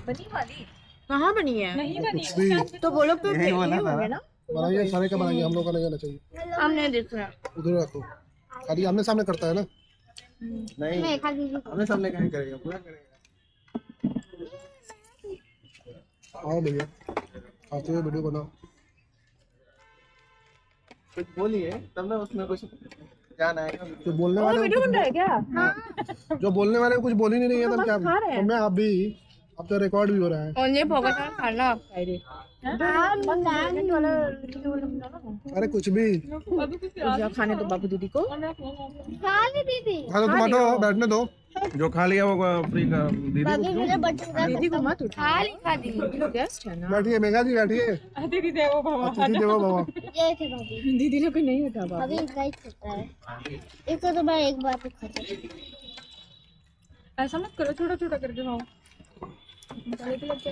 बनी वाली कहाँ बनी है? नहीं बनी कुछ भी तो वो लोग तो यही बोला यही था होंगे ना। ना। बनाइए, सारे का बनाइए, हम लोग का नहीं आना चाहिए। हम नहीं देख रहे। उधर रखो, खाली आमने सामने करता है ना। नहीं हमने सामने कहीं करेगा, पूरा करेगा। आओ भैया, खाते हुए वीडियो बनाओ। कुछ बोलिए तब ना उसमें कुछ जान आएगा। जो बोलने वाले वीडियो बन रहा है क्या? जो बोलने वाले कुछ बोल ही नहीं रही है, तब क्या खा रहे हैं। तो मैं आप भी, अब तो रिकॉर्ड भी हो रहा है। और ये भगत खाना अरे अरे कुछ भी खाने तो बाबू दीदी को। हाँ तो तुम हटो, बैठने दो। जो खा लिया वो फ्री का दीदी को दीदी को मत उठा। गेस्ट है ना। बैठिए मेघा जी, बैठिए। अतिथि देवो भव। अतिथि देवो भव। दीदी लोग को नहीं उठा बाबू। अभी गाइस होता है इसको तो मैं एक बार खाता हूँ। ऐसा मत करो, छोटा छोटा करके खाओ। हितेश,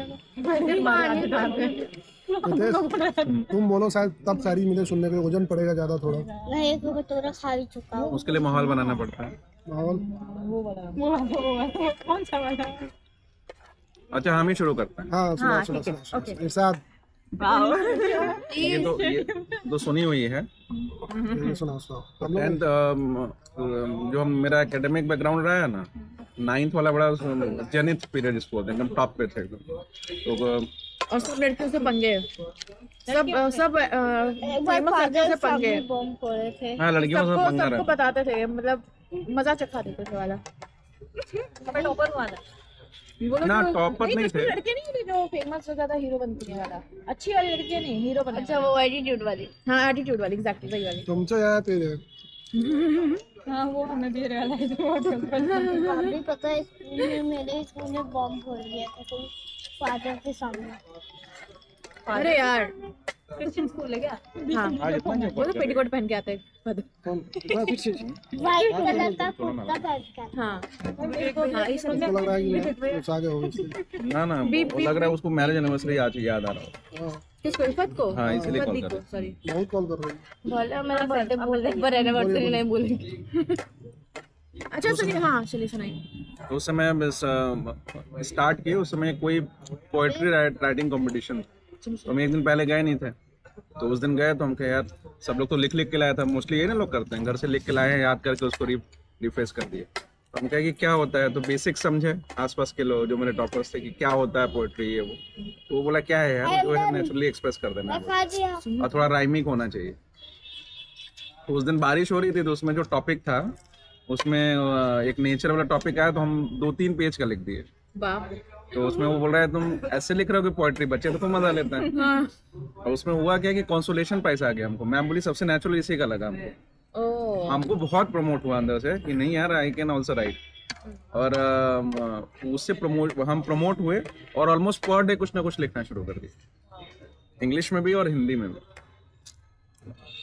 तुम बोलो, शायद तब सारी मुझे सुनने को वजन पड़ेगा ज्यादा थोड़ा। मैं एक कटोरा खा भी चुका हूँ। उसके लिए माहौल बनाना पड़ता है। माहौल वो वाला कौन सा वाला? अच्छा हम ही शुरू करते हैं। हाँ, सुना सुना सुना इरशाद, ये तो सुनी हुई है। ये सुना सुना हम लोग। 10th जो मेरा एकेडमिक बैकग्राउंड रहा है ना, 9th वाला बड़ा जेनिथ पीरियड इसको बोलते हैं, एकदम टॉप पे थे एकदम। तो और सब लड़कियों से पंगे, सब एक बार फेमस लड़कियों से पंगे। बम फोड़े थे। हाँ लड़कियों से सबको पंगा सबको रहता बताते थे, मतलब मजा चखा देते थे वाला। टॉपर वाला वो लोग ना, तो- टॉपर नहीं कुछ थे। लड़के नहीं थे जो फेमस हो जाता हीरो बनने वाला। अच्छी वाली लड़कियां नहीं, हीरो बनने अच्छा वो एटीट्यूड वाली। हाँ एटीट्यूड वाली, एग्जैक्टली वही वाली। तुमसे ज्यादा तेज है। हाँ वो हमें भी रियलाइज हुआ। अभी पता है स्कूल में, मेरे स्कूल में बम फोड़ दिया था कोई फादर के सामने। अरे यार क्रिश्चियन स्कूल है क्या? हाँ आज इतना क्यों वो तो पेटीकोट पहन के आते हैं। व्हाइट कलर का कुर्ता पहन के। हाँ उसको लग रहा है कि कुछ आगे होगा इसलिए। ना ना, वो लग रहा है उसको मैरिज एनिवर्सरी आज याद आ रहा हो। हाँ, किसको? इफ़त को? हाँ, इसीलिए इफ़त कॉल दी कर को, रहे हैं। सॉरी। बहुत कॉल कर रही है। बोला मेरा बर्थडे बोल रहे पर एनिवर्सरी नहीं बोलेंगे। अच्छा सुनिए, हाँ चलिए सुनाइए। तो उस समय स्टार्ट किए, उस समय कोई पोएट्री राइटिंग कंपटीशन, तो हम एक दिन पहले गए नहीं थे। तो उस दिन गए तो हम कहे यार, सब लोग तो लिख लिख के लाया था, मोस्टली ये ना लोग करते हैं, घर से लिख के लाए हैं, याद करके उसको रिफ्रेश कर दिए। तो हम कहे कि क्या होता है, तो बेसिक समझे आसपास के लोग जो मेरे टॉपर्स थे कि क्या होता है पोएट्री ये वो। तो वो बोला क्या है यार, जो है नेचुरली एक्सप्रेस कर देना है खा दिया। और थोड़ा राइमिंग होना चाहिए। तो उस दिन बारिश हो रही थी, तो उसमें जो टॉपिक था उसमें एक नेचर वाला टॉपिक आया, तो हम 2-3 पेज का लिख दिए। बाप। तो उसमें वो बोल रहा है तुम ऐसे लिख रहे हो कि पोएट्री, बच्चे तो मजा लेते हैं। और उसमें हुआ क्या कि कंसोलेशन प्राइज आ गया हमको। मैम बोली सबसे नेचुरल इसी का लगा हमको। ओह हमको बहुत प्रमोट हुआ अंदर से कि नहीं यार, आई कैन ऑल्सो राइट। और उससे हम प्रमोट हुए और ऑलमोस्ट पर डे कुछ ना कुछ लिखना शुरू कर दिए, इंग्लिश में भी और हिंदी में भी।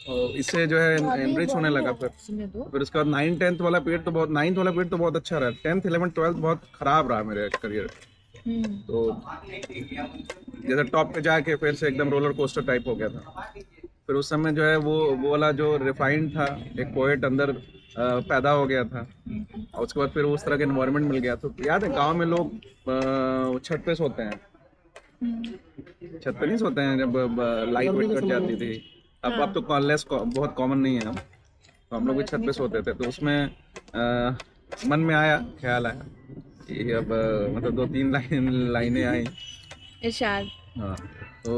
और इससे जो है एनरिच होने लगा। फिर उसके बाद 9th-10th वाला पीरियड तो बहुत, 9th वाला पीरियड तो बहुत अच्छा रहा। 10th 11th 12th बहुत खराब रहा मेरे करियर। तो जैसे टॉप पे जाके फिर से एकदम रोलर कोस्टर टाइप हो गया था। फिर उस समय जो है वो वाला जो रिफाइंड था, एक पोएट अंदर पैदा हो गया था। और उसके बाद फिर उस तरह का एनवायरनमेंट मिल गया। तो याद है गांव में लोग छत पे सोते हैं, छत पे नहीं सोते हैं जब लाइट वेट कट जाती थी। अब तो लेस बहुत कॉमन नहीं है। तो हम लोग भी छत पे सोते थे। तो उसमें मन में आया, ख्याल आया कि अब मतलब 2-3 लाइनें आई। इरशाद। हाँ तो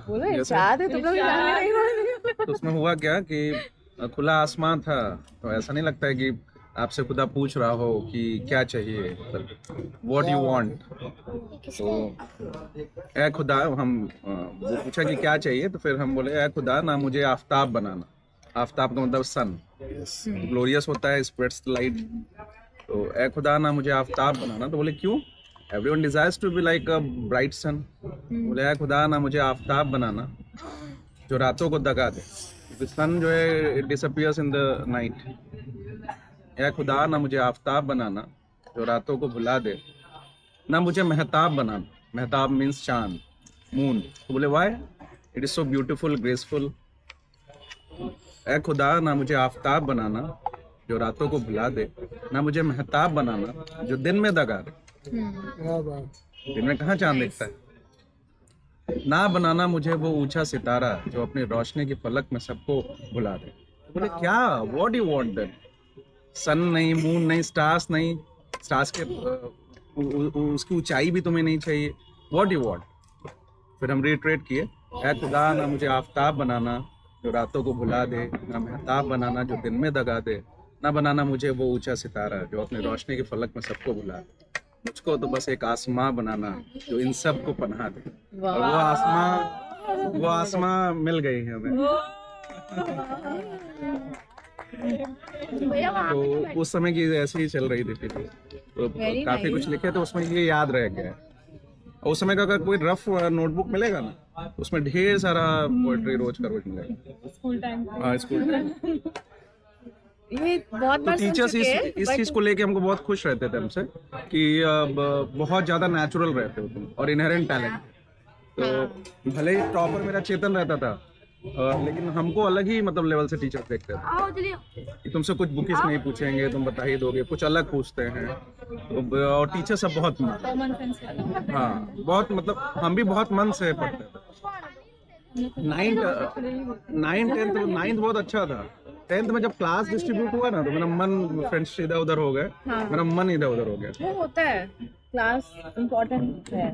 बोलो इरशाद है, तुम लोग जानने नहीं बोल। तो उसमें हुआ क्या कि खुला आसमान था, तो ऐसा नहीं लगता है कि आपसे खुदा पूछ रहा हो कि क्या चाहिए, व्हाट यू वांट। तो ए खुदा, हम वो पूछा कि क्या चाहिए, तो फिर हम बोले ए खुदा ना मुझे आफताब बनाना। आफताब का मतलब सन, ग्लोरियस होता है, स्प्रेड्स द लाइट। तो ए खुदा ना मुझे आफताब बनाना। तो बोले क्यों, everyone desires to be like a bright sun. बोले ए खुदा ना मुझे आफताब बनाना जो रातों को दगा दे। सन जो है it disappears in the night. ए खुदा ना मुझे आफताब बनाना जो रातों को भुला दे, ना मुझे महताब बनाना। महताब मीन्स चांद, मून। तो बोले why, it is so beautiful, graceful. ए खुदा ना मुझे आफताब बनाना जो रातों को भुला दे, ना मुझे महताब बनाना जो दिन में दगा दे। क्या बात। दिन में कहाँ चांद दिखता है। ना बनाना मुझे वो ऊंचा सितारा जो अपनी रोशनी की पलक में सबको भुला दे। तो बोले क्या, व्हाट यू वांट देन? सन नहीं, मून नहीं, स्टार्स नहीं, स्टार्स के उसकी ऊंचाई भी तुम्हें नहीं चाहिए, व्हाट यू वांट? फिर हम रिट्रेट किए, ऐ खुदा ना मुझे आफताब बनाना जो रातों को भुला दे, ना महताब बनाना जो दिन में दगा दे, ना बनाना मुझे वो ऊंचा सितारा जो अपनी रोशनी की फलक में सबको भुला दे। मुझको तो बस एक आसमां बनाना जो इन सब को पनाह दे। और वो आसमां मिल गई है हमें। तो उस समय की ऐसे ही चल रही थी, तो काफी कुछ लिखे तो उसमें ये याद रह गया है। और उस समय का अगर कोई रफ नोटबुक मिलेगा ना, उसमें ढेर सारा पोएट्री रोज का रोज मिलेगा। स्कूल टाइम हाँ, स्कूल टाइम। ये बहुत तो बार सुन टीचर्स चुके हैं, इस चीज को लेके हमको बहुत खुश रहते थे हमसे कि बहुत ज्यादा नेचुरल रहते हो तुम और इनहेरेंट टैलेंट। तो भले ही टॉपर मेरा चेतन रहता था, लेकिन हमको अलग ही मतलब लेवल से टीचर्स देखते थे कि तुमसे कुछ बुकिस नहीं पूछेंगे, तुम बता ही दोगे, कुछ अलग पूछते हैं। तो और टीचर सब बहुत कॉमन सेंस वाला। हाँ, बहुत मतलब हम भी बहुत मन से पढ़ते थे। 9th बहुत अच्छा था। 10th में जब क्लास डिस्ट्रीब्यूट हुआ ना, तो मेरा मन, फ्रेंड्स इधर उधर हो गए, मेरा मन इधर उधर हो गया। वो होता है, क्लास इम्पोर्टेंट है,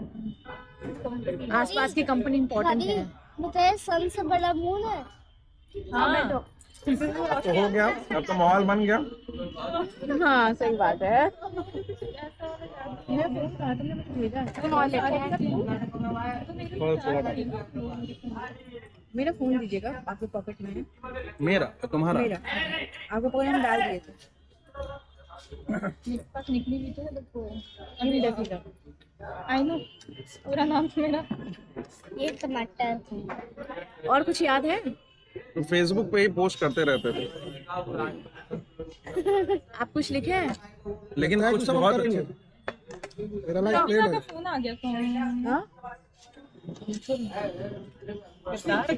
आसपास की कंपनी इम्पोर्टेंट है। बताइए, सन से बड़ा मून है। हाँ, तो हो गया, अब तो माहौल बन गया। हाँ सही बात है। मेरा फोन कहाँ, तुमने मुझे भेजा है? मेरा फोन दीजिएगा, आपके पॉकेट में है। मेरा तुम्हारा मेरा आपके पॉकेट में डाल दिए थे। पास निकली भी तो अनिल डफीला। आई नो पूरा नाम तो मेरा। ये टमाटर। और कुछ याद है? तो फेसबुक पे ही पोस्ट करते रहते थे, आप कुछ लिखे हैं? लेकिन कुछ बहुत अच्छे। मेरा लाइक प्लेन है। फोन आ गया फोन। हाँ?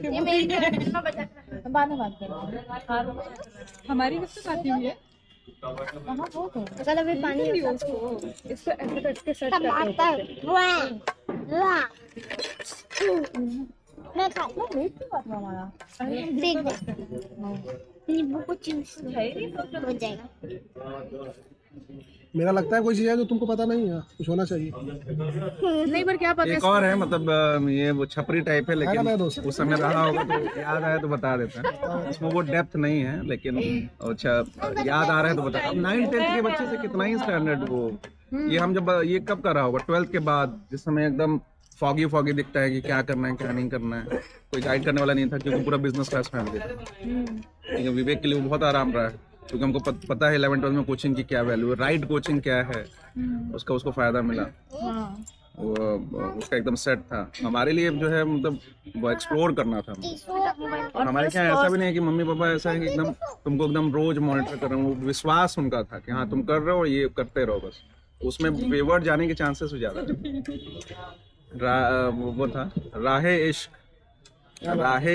ये मेरी हम बाद में बात करेंगे। हमारी किससे बात हुई है? कहाँ वो तो? कल अभी पानी होता इसको ऐसे करके सर्च करते हैं। टमाटर। वाह वाह। मैं खा वो वेट क्यों बात हुआ हमारा? देख दे, नींबू को चिप्स हो जाएगा। मेरा लगता है कोई चीज है जो तुमको पता नहीं है, कुछ होना चाहिए। नहीं पर क्या पता। एक और है, मतलब ये वो छपरी टाइप है, है ना मेरा लेकिन दोस्त? उस समय रहा होगा तो याद आया तो बता देते हैं। इसमें वो डेप्थ नहीं है, लेकिन अच्छा याद आ रहा है तो बता। अब 9th-10th के बच्चे से कितना ही स्टैंडर्ड वो, ये हम जब ये कब का रहा होगा, 12th के बाद, जिस समय एकदम फॉगी दिखता है कि क्या करना है क्या नहीं करना है, कोई गाइड करने वाला नहीं था, क्योंकि पूरा बिजनेस क्लास फैमिली था। लेकिन विवेक के लिए वो बहुत आराम रहा है, क्योंकि हमको पता है 11th-12th में कोचिंग की क्या वैल्यू है, राइट कोचिंग क्या है, उसको फायदा मिला। वो उसका एकदम सेट था। हमारे लिए जो है मतलब वो एक्सप्लोर करना था हमको। और हमारे क्या ऐसा भी नहीं है कि मम्मी पापा ऐसा है कि एकदम तुमको एकदम रोज मॉनिटर कर रहे हो। विश्वास उनका था कि हाँ तुम कर रहे हो, ये करते रहो बस। उसमें वेवर्ड जाने के चांसेस ज्यादा वो था राहे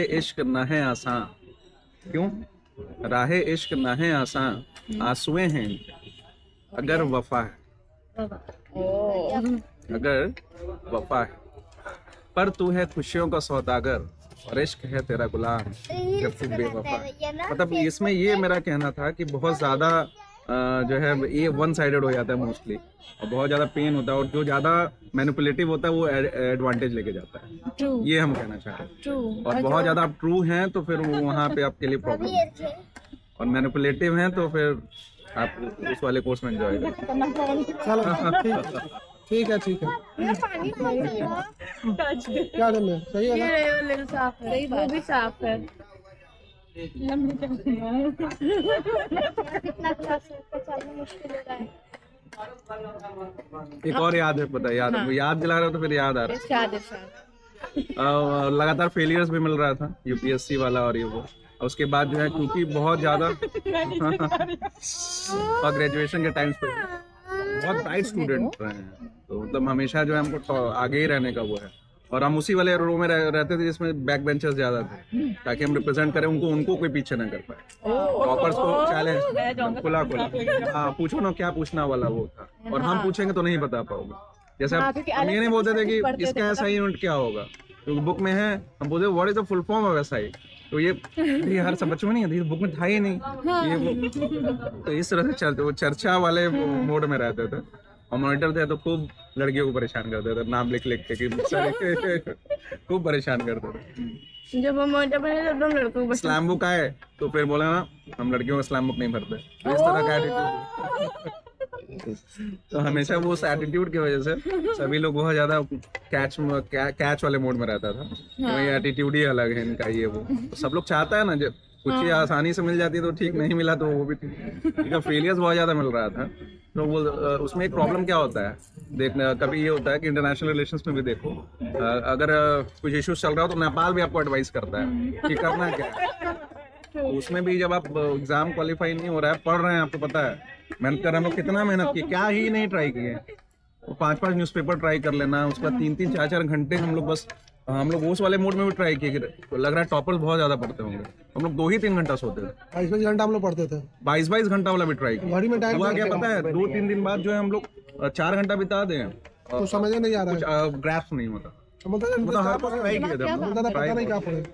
इश्क न है आसान। क्यों? राहे इश्क न है आसान, आंसुएं हैं अगर वफा है, अगर वफा है, पर तू है खुशियों का सौदागर और इश्क है तेरा गुलाम जब तू बेवफा है। मतलब इसमें ये मेरा कहना था कि बहुत ज्यादा जो है ये वन साइडेड हो जाता है मोस्टली, और बहुत ज्यादा पेन होता है, और जो ज्यादा मैनिपुलेटिव होता है वो एडवांटेज लेके जाता है। ये हम कहना चाहते हैं। और बहुत ज्यादा आप ट्रू हैं तो फिर वहाँ पे आपके लिए प्रॉब्लम है, और मैनिपुलेटिव हैं तो फिर आप उस वाले कोर्स में एंजॉय करें। चलो ठीक है ठीक है। क्या कर रहे? सही है ना? साफ है, वो भी साफ है। एक और याद है, पता है याद है, याद दिला रहा हो तो फिर याद आ रहा है। लगातार फेलियर्स भी मिल रहा था, यूपीएससी वाला और ये वो। और उसके बाद जो है क्योंकि बहुत ज्यादा और ग्रेजुएशन के टाइम्स पे बहुत ब्राइट स्टूडेंट रहे हैं, तो मतलब हमेशा जो है हमको आगे ही रहने का वो है। और हम उसी वाले रो में रहते थे जिसमें बैक बेंचर्स ज्यादा थे, ताकि हम रिप्रेजेंट करें उनको कोई पीछे ना कर पाए। टॉपर्स को चैलेंज खुला। हाँ पूछो ना क्या पूछना वाला वो था, और हम पूछेंगे तो नहीं बता पाओगे। जैसे हाँ, आप क्योंकि हम अलग ये नहीं से बोलते थे कुछ कि पढ़ते थे, इसका SI यूनिट क्या होगा, क्योंकि बुक में है, हम बोलते what is the full form of SI, तो ये हर सब बच्चों में नहीं है, बुक में था ही नहीं ये वो, तो इस तरह से चलते वो चर्चा वाले मोड में रहते थे। और मॉनिटर थे तो खूब लड़कियों को परेशान करते थे, नाम लिख लिख के कि सर खूब परेशान करते थे। जब हम मोटा बने तब हम लड़कों को स्लैम बुक आए तो फिर बोला ना हम लड़कियों का स्लैम बुक नहीं भरते, तो इस तरह का एटीट्यूड। तो हमेशा वो उस एटीट्यूड की वजह से सभी लोग बहुत ज्यादा कैच वाले मोड में रहता था कि भाई एटीट्यूड ही अलग है इनका, ये वो तो सब लोग चाहता है ना, जब कुछ चीज आसानी से मिल जाती है तो ठीक, नहीं मिला तो वो भी ठीक। इनका फेलियर्स बहुत ज्यादा मिल रहा था, तो वो उसमें एक प्रॉब्लम क्या होता है देखना, कभी ये होता है कि इंटरनेशनल रिलेशंस में भी देखो, अगर कुछ इश्यूज चल रहा हो तो नेपाल भी आपको एडवाइस करता है कि करना क्या है। तो उसमें भी जब आप एग्जाम क्वालिफाई नहीं हो रहा है, पढ़ रहे हैं, आपको पता है मेहनत कर रहे हैं, हम लोग कितना मेहनत किए, क्या ही नहीं ट्राई किए, वो 5-5 न्यूज़पेपर ट्राई कर लेना, उसके बाद 3-3 4-4 घंटे हम लोग उस वाले मोड में भी ट्राई किए, तो लग रहा है टॉपर्स बहुत ज्यादा पढ़ते होंगे, हम लोग 2 ही 3 घंटा सोते थे, 22 घंटा हम लोग पढ़ते थे, 22 घंटा वाला भी ट्राई किया। घड़ी में टाइम हुआ क्या पता है, 2-3 दिन बाद जो है हम लोग 4 घंटा बिता दें, तो समझ में नहीं आ रहा है, कुछ ग्राफ्स नहीं होता, मतलब हर कुछ ट्राई किए थे हम लोग, पता नहीं क्या पढ़े,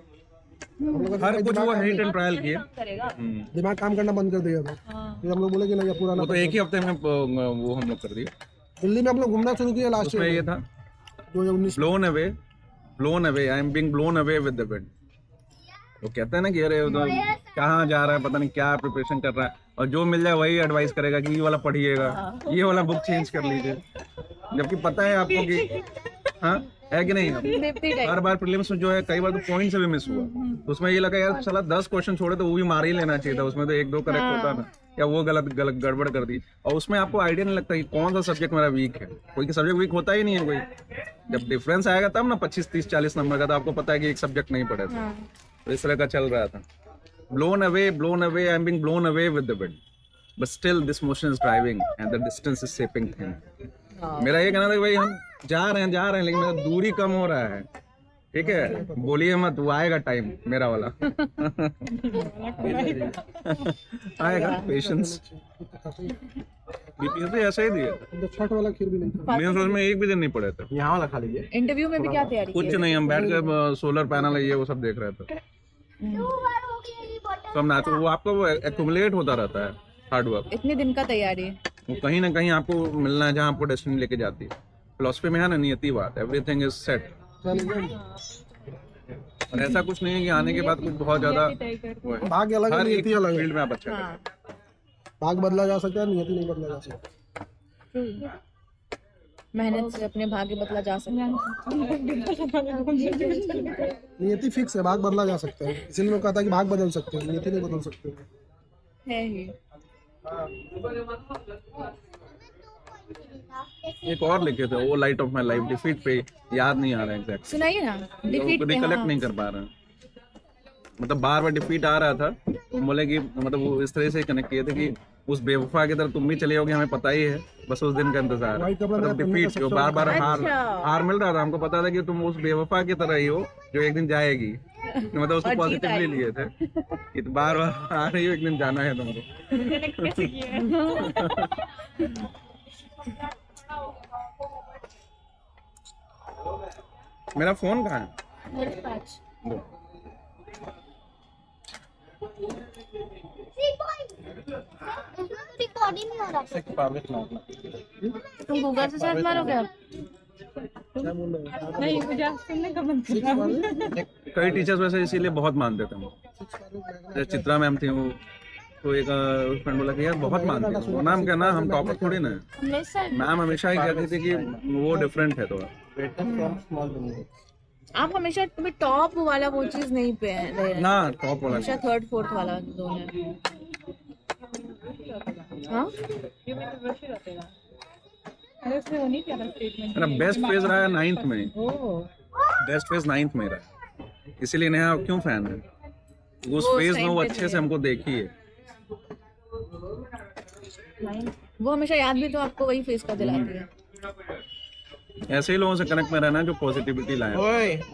हर कुछ वो हिट एंड ट्रायल किए। दिमाग काम करना बंद कर दिया था, फिर हम लोग बोले कि नहीं पुराना। वो तो एक ही हफ्ते में वो हम लोग कर दिए। दिल्ली में हम लोग घूमना शुरू किया लास्ट उसमें ये था 2019। blown away, I am being blown away with the wind। वो कहते हैं ना कि अरे तो कहाँ जा रहा है, पता नहीं क्या प्रिपरेशन कर रहा है, और जो मिल जाए वही एडवाइस करेगा कि ये वाला पढ़िएगा, ये वाला बुक चेंज कर लीजिए, जबकि पता है आपको कि हाँ है कि नहीं। हर बार प्रीलिम्स में जो है कई बार तो पॉइंट से भी मिस हुआ, तो उसमें ये लगा यार साला 10 क्वेश्चन छोड़े तो वो भी मार ही लेना चाहिए था, उसमें तो 1-2 करेक्ट होता ना, या वो गलत गड़बड़ कर दी, और उसमें आपको आइडिया नहीं लगता कि कौन सा सब्जेक्ट मेरा वीक है, कोई सब्जेक्ट वीक होता ही नहीं है कोई, जब डिफरेंस आएगा तब ना 25, 30, 40 नंबर का, तो आपको पता है कि एक सब्जेक्ट नहीं पढ़े थे, तो इस तरह का चल रहा था। blown away, I am being blown away with the wind, but still this motion is driving and the distance is shaping things। मेरा ये कहना था कि भाई हम जा रहे हैं लेकिन मेरा दूरी कम हो रहा है, ठीक है, बोलिए मत, वो आएगा टाइम मेरा वाला आएगा, पेशेंस। बीपीएससी ऐसा ही दिया, छठ वाला खीर भी नहीं था, मेरे सोच में एक भी दिन नहीं पड़े थे। यहाँ वाला खा लीजिए। इंटरव्यू में भी क्या तैयारी कुछ नहीं, हम बैठ के सोलर पैनल है ये वो सब देख रहे थे, तो हम नाचो, वो आपको वो एक्यूमुलेट होता रहता है हार्ड वर्क, इतने दिन का तैयारी है, वो कहीं ना कहीं आपको मिलना है जहाँ आपको डेस्टिनी लेके जाती है। फिलोसफी में है ना नियति बात, एवरीथिंग इज सेट, और ऐसा कुछ नहीं है कि आने के बाद कुछ बहुत ज्यादा वो है। भाग्य अलग है, हर एक नियति अलग है। फील्ड में आप अच्छा करें। भाग बदला जा सकता है, नियति नहीं बदला जा सकता। मेहनत से अपने भाग्य बदला जा सकता है। नियति फिक्स है, भाग बदला जा सकता है, इसलिए मैं कहता कि भाग बदल सकते हैं, नियति नहीं बदल सकते। है ही। एक और लिखे थे वो light of my life, defeat पे याद नहीं आ रहा है एग्जैक्ट, सुनाइए ना, डिफीट पे। रिकलेक्ट नहीं कर पा रहे हैं, मतलब बार बार डिफीट आ रहा था, बोले कि मतलब वो इस तरह से कनेक्ट किए थे कि उस बेवफा की तरह तुम भी चले होगे, हमें पता ही है, बस उस दिन का इंतजार है। मतलब डिफीट जो बार बार हार मिल रहा था, हमको पता था कि तुम उस बेवफा की तरह ही हो जो एक दिन जाएगी, मतलब उसको पॉजिटिवली लिए थे कि बार बार आ रही हो, एक दिन जाना है तुमको। मेरा फोन कहाँ है? मेरे पास दो। रिकॉर्डिंग नहीं हो रहा था। तुम गूगल से सर्च मारोगे अब? नहीं, मुझे आप सुनने का मन कर रहा है। कई टीचर्स वैसे इसीलिए बहुत मानते थे जैसे चित्रा मैम थी, वो तो एक फ्रेंड बोला कि यार बहुत मानते हैं, वो नाम क्या ना, हम टॉपर थोड़ी ना, मैम हमेशा ही कहती थी कि वो डिफरेंट है थोड़ा। आप हमेशा कभी टॉप वाला वो चीज नहीं पे रहे ना टॉप वाला हमेशा 3rd 4th वाला जोन है। हाँ अरे उसमें वो नहीं किया था स्टेटमेंट। मेरा बेस्ट फेज रहा है 9th में, बेस्ट फेज 9th में रहा, इसीलिए नेहा क्यों फैन है, उस फेज में वो अच्छे से हमको देखी है, वो हमेशा याद भी तो आपको वही फेस का दिलाती है। ऐसे ही लोगों से कनेक्ट में रहना जो पॉजिटिविटी लाए,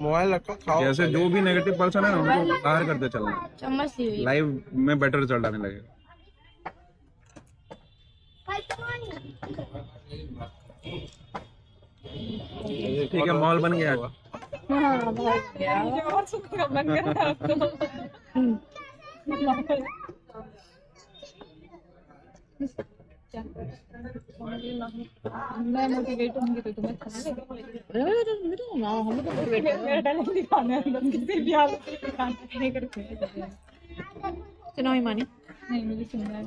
मोबाइल रखो, खाओ। जैसे जो भी नेगेटिव पर्सन है ना उनको बाहर करते चलना, चम्मच दी हुई लाइव में बेटर रिजल्ट आने लगेगा। ठीक है, मॉल बन गया। हाँ बहुत यार। मुझे और सुनने का मन कर रहा है अब तो। क्या? मैं मोटिवेट होंगी तो तुम्हें खाना लगेगा। हम लोग तो वेट मेरा टैलेंट दिखाना है, बस किसी भी हालत में दिखाना नहीं करते। सुनाओ हिमानी। नहीं, मुझे सुनना है।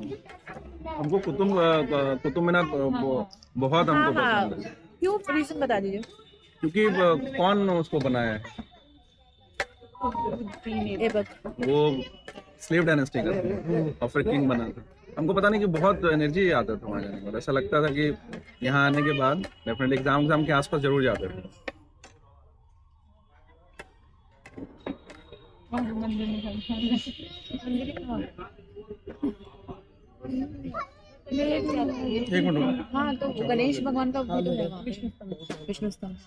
हमको कुतुब मीनार बहुत हमको पसंद है, क्यों, रीजन बता दीजिए। क्योंकि कौन उसको बनाया है? वो स्लेव डायनेस्टी का और फिर किंग बना था। हमको पता नहीं कि बहुत एनर्जी आता था वहाँ जाने के बाद। ऐसा लगता था कि यहाँ आने के बाद डेफिनेटली एग्जाम के आसपास जरूर जाते थे। मंदिर में एक मिनट, हाँ तो गणेश भगवान का वो तो है वहाँ पे, विष्णु स्तंभ।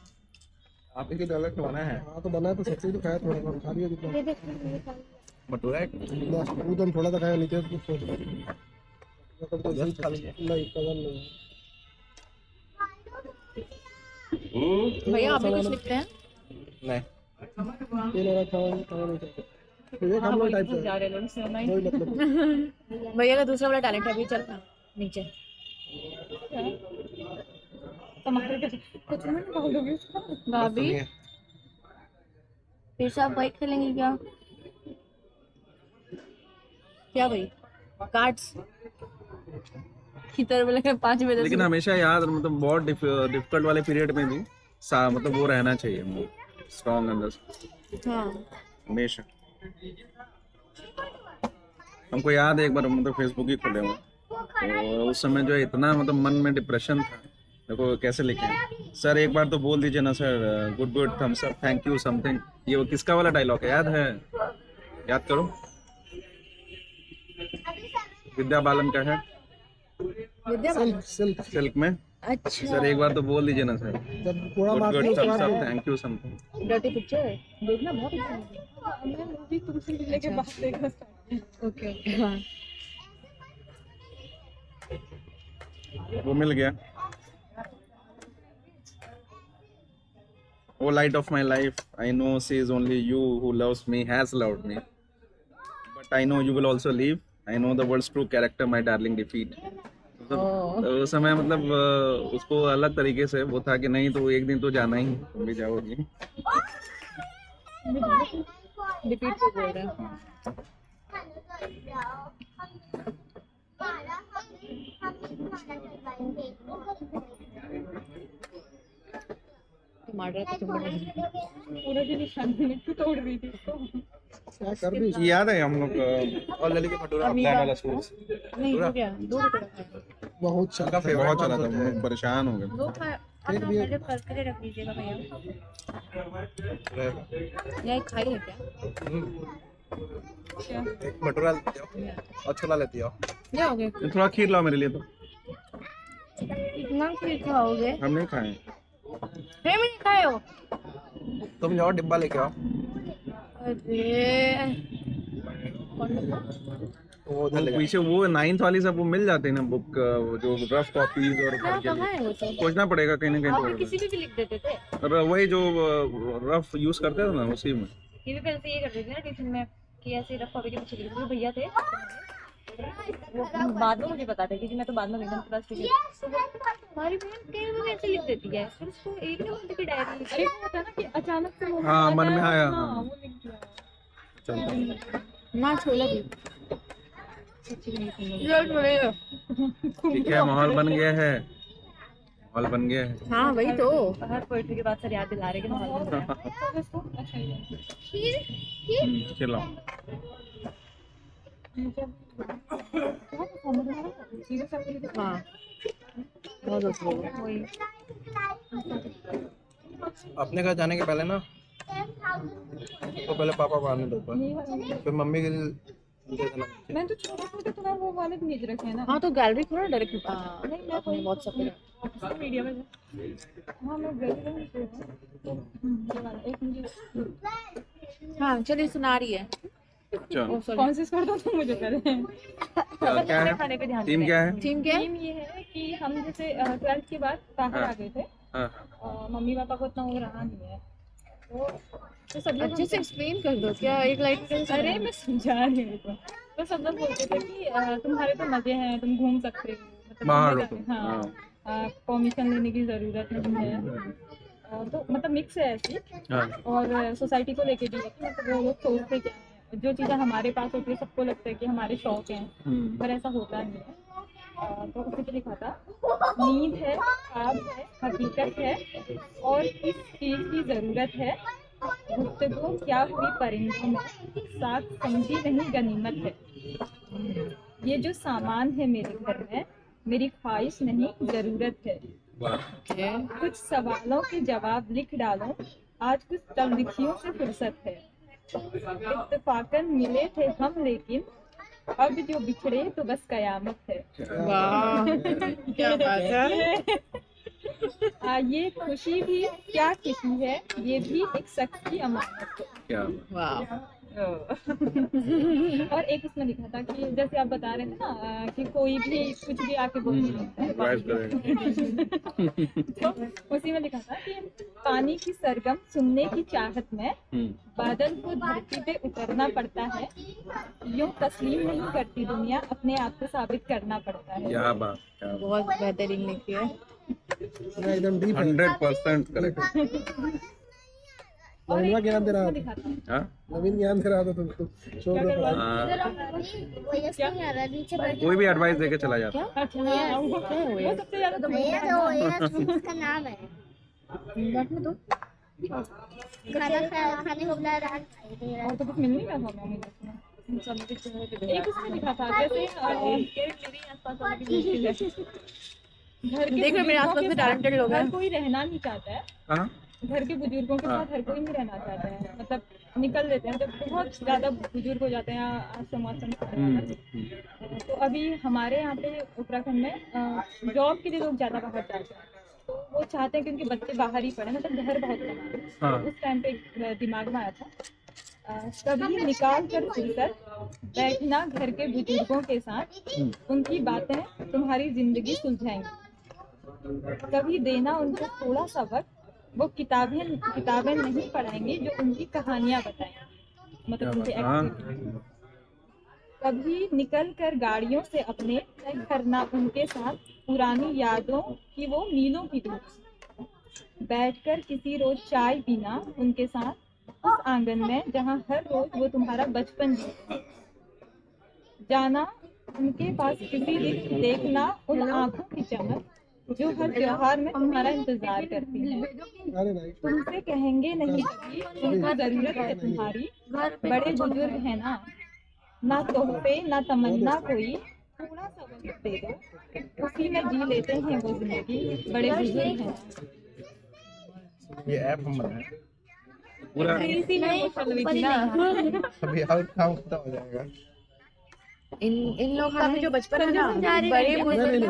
आप ही डायरेक्ट बना है हाँ तो बना है तो सबसे तो खाया थोड़ा बहुत खा लिया जितना भटूरा है बस एकदम थोड़ा सा खाया नीचे मतलब तो जस्ट खा लीजिए नहीं कदम नहीं भैया आप भी कुछ लिखते हैं? नहीं तेल वाला खाना नहीं चाहिए तो ये हम लोग टाइप से जा रहे लोग सुना ही। कोई मतलब नहीं। भैया का दूसरा वाला टैलेंट है, अभी चलता नीचे। टमाटर के कुछ में डालोगे उसको। भाभी फिर से आप वाइट खेलेंगे क्या? क्या भाई, कार्ड्स की तरह बोले 5 बजे लेकिन हमेशा याद, मतलब बहुत डिफिकल्ट वाले पीरियड में भी मतलब वो रहना चाहिए स्ट्रॉन्ग अंदर से हाँ हमेशा। हमको याद है एक बार मतलब फेसबुक ही खोले हुए तो उस समय जो है इतना मतलब मन में डिप्रेशन था। देखो कैसे लिखे, सर एक बार तो बोल दीजिए ना sir, good good thumbs up thank you something. ये वो किसका वाला डायलॉग है, याद है? याद करो, विद्या बालन का है, विद्या सिल्क सिल्क में। अच्छा सर एक बार तो बोल दीजिए ना सर, जब थोड़ा गुड बात गुड नहीं उसके थम्स बाद up thank you something. Dirty picture देखना बहुत अच्छा है। मैं मूवी तुमसे मिलने के बाद देखना स्टार्ट किया। ओके ओके हाँ वो मिल गया, O light of my life, I know she is only you who loves me has loved me, but I know you will also leave, I know the world's true character my darling defeat. तो उस समय मतलब उसको अलग तरीके से वो था कि नहीं तो एक दिन तो जाना ही, तुम भी जाओगी। रिपीट से बोल रहे हैं। टमाटर तो टमाटर पूरा दिन शांति में तोड़ रही थी उसको। क्या कर रही है? याद है हम लोग और लली के भटूरा प्लान वाला सूट नहीं हो गया, 2 भटूरा खाया। बहुत अच्छा बहुत चला था, हम लोग परेशान हो गए। 2 खाया, आप लोग पहले करके रख लीजिएगा भैया। यह खाई है क्या? एक भटूरा लेती हो और छोला लेती हो। ये हो गया। थोड़ा खीर लाओ मेरे लिए, तो कितना खीर खाओगे? हम नहीं खाए। नहीं नहीं खाए हो। तुम जाओ डिब्बा लेके आओ, अरे वो उधर ले पीछे वो 9th वाली सब वो मिल जाते हैं ना बुक, वो जो रफ कॉपीज और कहाँ कहाँ है वो तो? खोजना पड़ेगा कहीं ना कहीं आप तो किसी भी लिख देते थे। और वही जो रफ यूज करते थे ना उसी में। ये भी पहले से ये करते थे ना ट्यूशन में कि ऐसे रफ कॉपी के पीछे लिख देते भैया थे। वो बाद में मुझे बताते क्योंकि मैं तो बाद में एकदम क्लास टीचर हमारी बहन कहीं भी ऐसे लिख देती है, फिर उसको एक ना उनकी डायरी अरे वो होता है ना कि अचानक से वो हाँ, मन में आया, हाँ, हाँ। वो लिख दिया। चलता ना छोला भी ठीक है, माहौल बन गया है, माहौल बन गया है। हाँ वही तो। हर पोएट्री के बाद सर याद दिला रहे कि माहौल बन रहा है। अच्छा ये चलो हाँ बहुत अच्छा लगा। वही अपने घर जाने के पहले ना तो पहले पापा को आने दो, फिर मम्मी के लिए दे देना। मैं तो छोटे छोटे तुम्हारे वो वाले भेज रखे हैं ना। हाँ तो गैलरी खोलो डायरेक्ट नहीं मैं अपने व्हाट्सएप पे। मीडिया में हाँ मैं भेज रही हूँ तो ये वाला एक मुझे हाँ चलिए सुना रही है। चलो कौन से कर दो तो मुझे करे। क्या है, खाने पे ध्यान टीम क्या है? थीम क्या है? थीम ये है कि हम जैसे 12th के बाद बाहर आ गए थे हाँ, और मम्मी पापा को इतना वो रहा नहीं है, तो सब लोग अच्छे से एक्सप्लेन कर दो, क्या एक लाइन में कैसे अरे मैं समझा रही हूँ। तो सब लोग बोलते थे कि तुम्हारे तो मजे हैं, तुम घूम सकते हो, मतलब बाहर घूमने रुको। जाते- हाँ, परमिशन लेने की जरूरत नहीं है। तो मतलब मिक्स है ऐसी। हाँ और सोसाइटी को लेके भी है कि मतलब वो लोग सोचते क्या है, जो चीज़ें हमारे पास होती है सबको लगता है कि हमारे शौक हैं, पर ऐसा होता नहीं है। तो उसी पे लिखा था, नींद है, ख्वाब है, हकीकत है, और किस चीज़ की ज़रूरत है, गुफ्तगू क्या हुई परिंदों में, साथ समझी नहीं गनीमत है। ये जो सामान है मेरे घर में, मेरी ख्वाहिश नहीं ज़रूरत है। कुछ सवालों के जवाब लिख डालो, आज कुछ तलखियों से फुर्सत है। इत्तेफाकन मिले थे हम लेकिन अब जो बिछड़े तो बस कयामत है। वाह क्या बात है। ये खुशी भी क्या खुशी है, ये भी एक शख्स की अमानत है। क्या वाह और एक इसमें लिखा था कि जैसे आप बता रहे थे ना कि कोई भी कुछ भी आके बोल सकता है। एडवाइस करेगा। तो उसी में लिखा था कि पानी की सरगम सुनने की चाहत में बादल को धरती पे उतरना पड़ता है, यूं तस्लीम नहीं करती दुनिया, अपने आप को साबित करना पड़ता है। क्या बात, क्या बात। बहुत बेहतरीन लिखी है। एकदम डीप है। 100% करेक्ट। और नवीन एक ज्ञान दे रहा उसमें था, लिखा था, हाँ नवीन ज्ञान दे रहा था तुमको। शो क्या में करवा- पढ़ा। वो यस नहीं आ रहा, नीचे बैठ कोई भी एडवाइस देके चला जाता है। अच्छा हाँ, वो सबसे ज्यादा तो भैया तो यस उसका नाम है। बैठने दो। खाने को बुला रहा है। और तो कुछ मिल नहीं रहा था हमें इसमें। एक उसमें लिखा था जैसे मेरे आसपास वाले भी मुश्किल है। घर के देखो मेरे आसपास में टैलेंटेड लोग हर हैं। कोई रहना नहीं चाहता है, हाँ घर के बुजुर्गों के साथ हर कोई नहीं रहना चाहता है, मतलब निकल देते हैं जब बहुत ज्यादा बुजुर्ग हो जाते हैं आश्रम तो अभी हमारे यहाँ पे उत्तराखंड में जॉब के लिए लोग ज्यादा बाहर जाते हैं, तो वो चाहते हैं कि उनके बच्चे बाहर ही पढ़े, मतलब घर बहुत कम है। हाँ। उस टाइम पे दिमाग में आया था कभी निकाल कर फुर्सत बैठना घर के बुजुर्गों के साथ, उनकी बातें तुम्हारी जिंदगी सुलझाएंगी। कभी देना उनको थोड़ा सा वक्त, वो किताबें नहीं पढ़ाएंगे जो उनकी कहानियां बताएंगी, मतलब उनके हाँ। एक्टिविटी। कभी निकल कर गाड़ियों से अपने तय करना उनके साथ पुरानी यादों की वो मीलों की दूर, बैठकर किसी रोज चाय पीना उनके साथ उस आंगन में जहाँ हर रोज वो तुम्हारा बचपन जीता। जाना उनके पास किसी दिन, देखना उन आंखों की चमक जो हर त्योहार में तुम्हारा इंतजार करती है। अरे भाई तुमसे कहेंगे नहीं कभी उनको जरूरत है तुम्हारी, बड़े बुजुर्ग है ना तोहफे ना तमन्ना कोई, थोड़ा सा वक्त दे दो, उसी में जी लेते हैं वो जिंदगी, बड़े बुजुर्ग हैं। ये ऐप हम बनाए पूरा इसी में वो चल रही थी ना। अभी और काम खत्म हो जाएगा। इन लोग का भी जो बचपन है ना, बड़े बुजुर्ग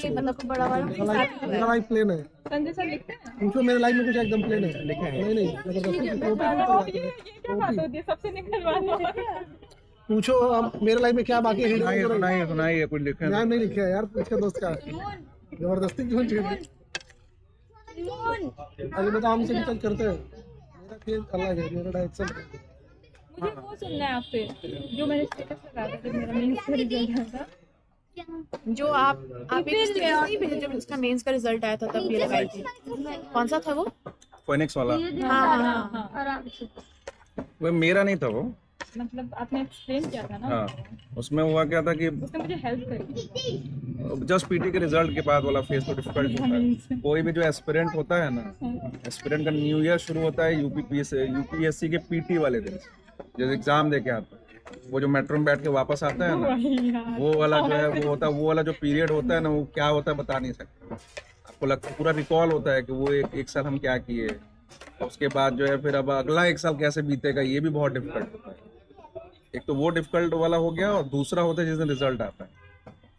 मतलब बड़ा वाला मेरा लाइफ प्लेन है, संजय सर लिखते हैं पूछो मेरे लाइफ में कुछ एकदम प्लेन है। नहीं जबरदस्ती ये क्या बात होती है, सबसे निकलवा दो। पूछो अब मेरे लाइफ में क्या बाकी है। सुनाइए कुछ लिखे हैं। यार नहीं लिखे है यार, इसका दोस्त का है। जबरदस्ती क्यों चाहिए? अभी बताओ हमसे भी चल करते हैं। मेरा खेल अलग है, मेरा डायरेक्शन है। मुझे वो सुनना है आपसे जो मैंने स्टेटस लगाया था जब मेरा मेंस का रिजल्ट आया था। जो आप एक स्टेटस नहीं भेजे जब इसका मेंस का रिजल्ट आया था तब ये लगाई थी। कौन सा था वो? फोनिक्स वाला हाँ, वो मेरा नहीं था वो। मतलब आपने एक्सप्लेन किया था ना। हाँ उसमें हुआ क्या था कि उसने मुझे हेल्प करी। जस्ट पीटी के रिजल्ट के बाद वाला फेज तो डिफिकल्ट होता है। कोई भी जो एस्पिरेंट होता है ना, एस्पिरेंट का न्यू ईयर शुरू होता है यूपीएससी के पीटी वाले दिन, जैसे एग्जाम दे के आता है, वो जो मेट्रो में बैठ के वापस आता है ना, वो वाला जो है वो होता है, वो वाला जो पीरियड होता है ना, वो क्या होता है बता नहीं सकते। आपको लगता है पूरा रिकॉल होता है कि वो एक साल हम क्या किए, उसके बाद जो है फिर अब अगला एक साल कैसे बीतेगा, ये भी बहुत डिफिकल्ट होता है। एक तो वो डिफिकल्ट वाला हो गया, और दूसरा होता है जिस दिन रिजल्ट आता है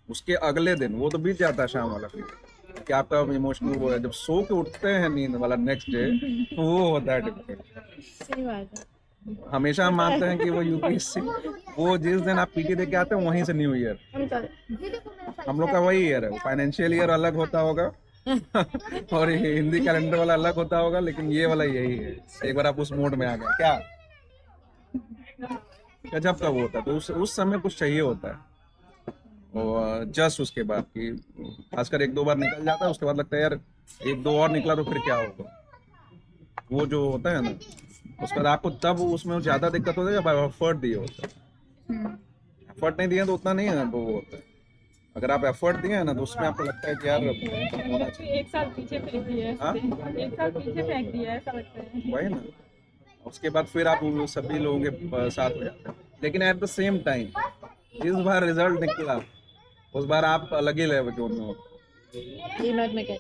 उसके अगले दिन, वो तो बीत जाता है शाम वाला पीरियड, कि आपका इमोशनल वो है, जब सो के उठते हैं नींद वाला नेक्स्ट डे, तो वो होता है डिफिकल्ट। सही बात है। हमेशा हम मानते हैं कि वो यूपीएससी, वो जिस दिन आप पीटी दे के आते हैं वहीं से न्यू ईयर, हम लोग का वही ईयर है। फाइनेंशियल ईयर अलग होता होगा, और ये हिंदी कैलेंडर वाला अलग होता होगा, लेकिन ये वाला यही है। एक बार आप उस मोड में आ गए क्या गजब का वो होता है, तो उस समय कुछ चाहिए होता है। और जस्ट उसके बाद कि खासकर एक दो बार निकल जाता है, उसके बाद लगता है यार एक दो और निकला तो फिर क्या होगा, वो जो होता है ना, उसके बाद आपको तब उसमें ज्यादा दिक्कत होती है जब एफर्ट दिए होता है। एफर्ट नहीं दिया तो उतना नहीं है वो होता है, अगर आप एफर्ट दिए हैं ना तो उसमें आपको लगता है कि यार होना चाहिए। एक साल पीछे फेंक दिया है हाँ? एक साल पीछे फेंक दिया है, ऐसा लगता है। वही ना, उसके बाद फिर आप वो सभी लोगों के साथ हो जाते हैं। लेकिन एट द सेम टाइम इस बार रिजल्ट निकला, उस बार आप अलग ही लेवल के में हो, ये मैं क्या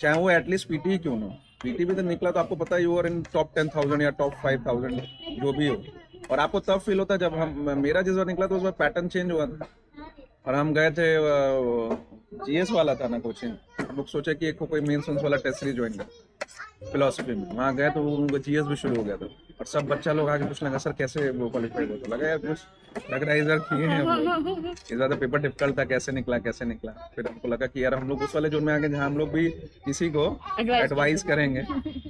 चाहे वो एटलीस्ट पीटी ही क्यों ना हो। पीटी भी तो निकला तो आपको पता है यू आर इन टॉप 10,000 या टॉप 5,000 जो भी हो, और आपको तब फील होता है जब हम मेरा जिस बार निकला तो उस बार पैटर्न चेंज हुआ था और हम गए थे जीएस वाला था ना कोचिंग, हम लोग सोचे कि एक कोई मेंस वाला टेस्ट सीरीज ज्वाइन कर फिलोसफी में, वहाँ गए तो उनको जीएस भी शुरू हो गया था और सब बच्चा लोग आके पूछने लगा सर कैसे वो क्वालिफाइड हो, तो लगा यार कुछ लग रहा है इधर किए हैं हम लोग, इस ज़्यादा पेपर डिफिकल्ट था, कैसे निकला। फिर हमको लगा कि यार हम लोग उस वाले जोन में आ गए जहाँ हम लोग भी किसी को एडवाइस करेंगे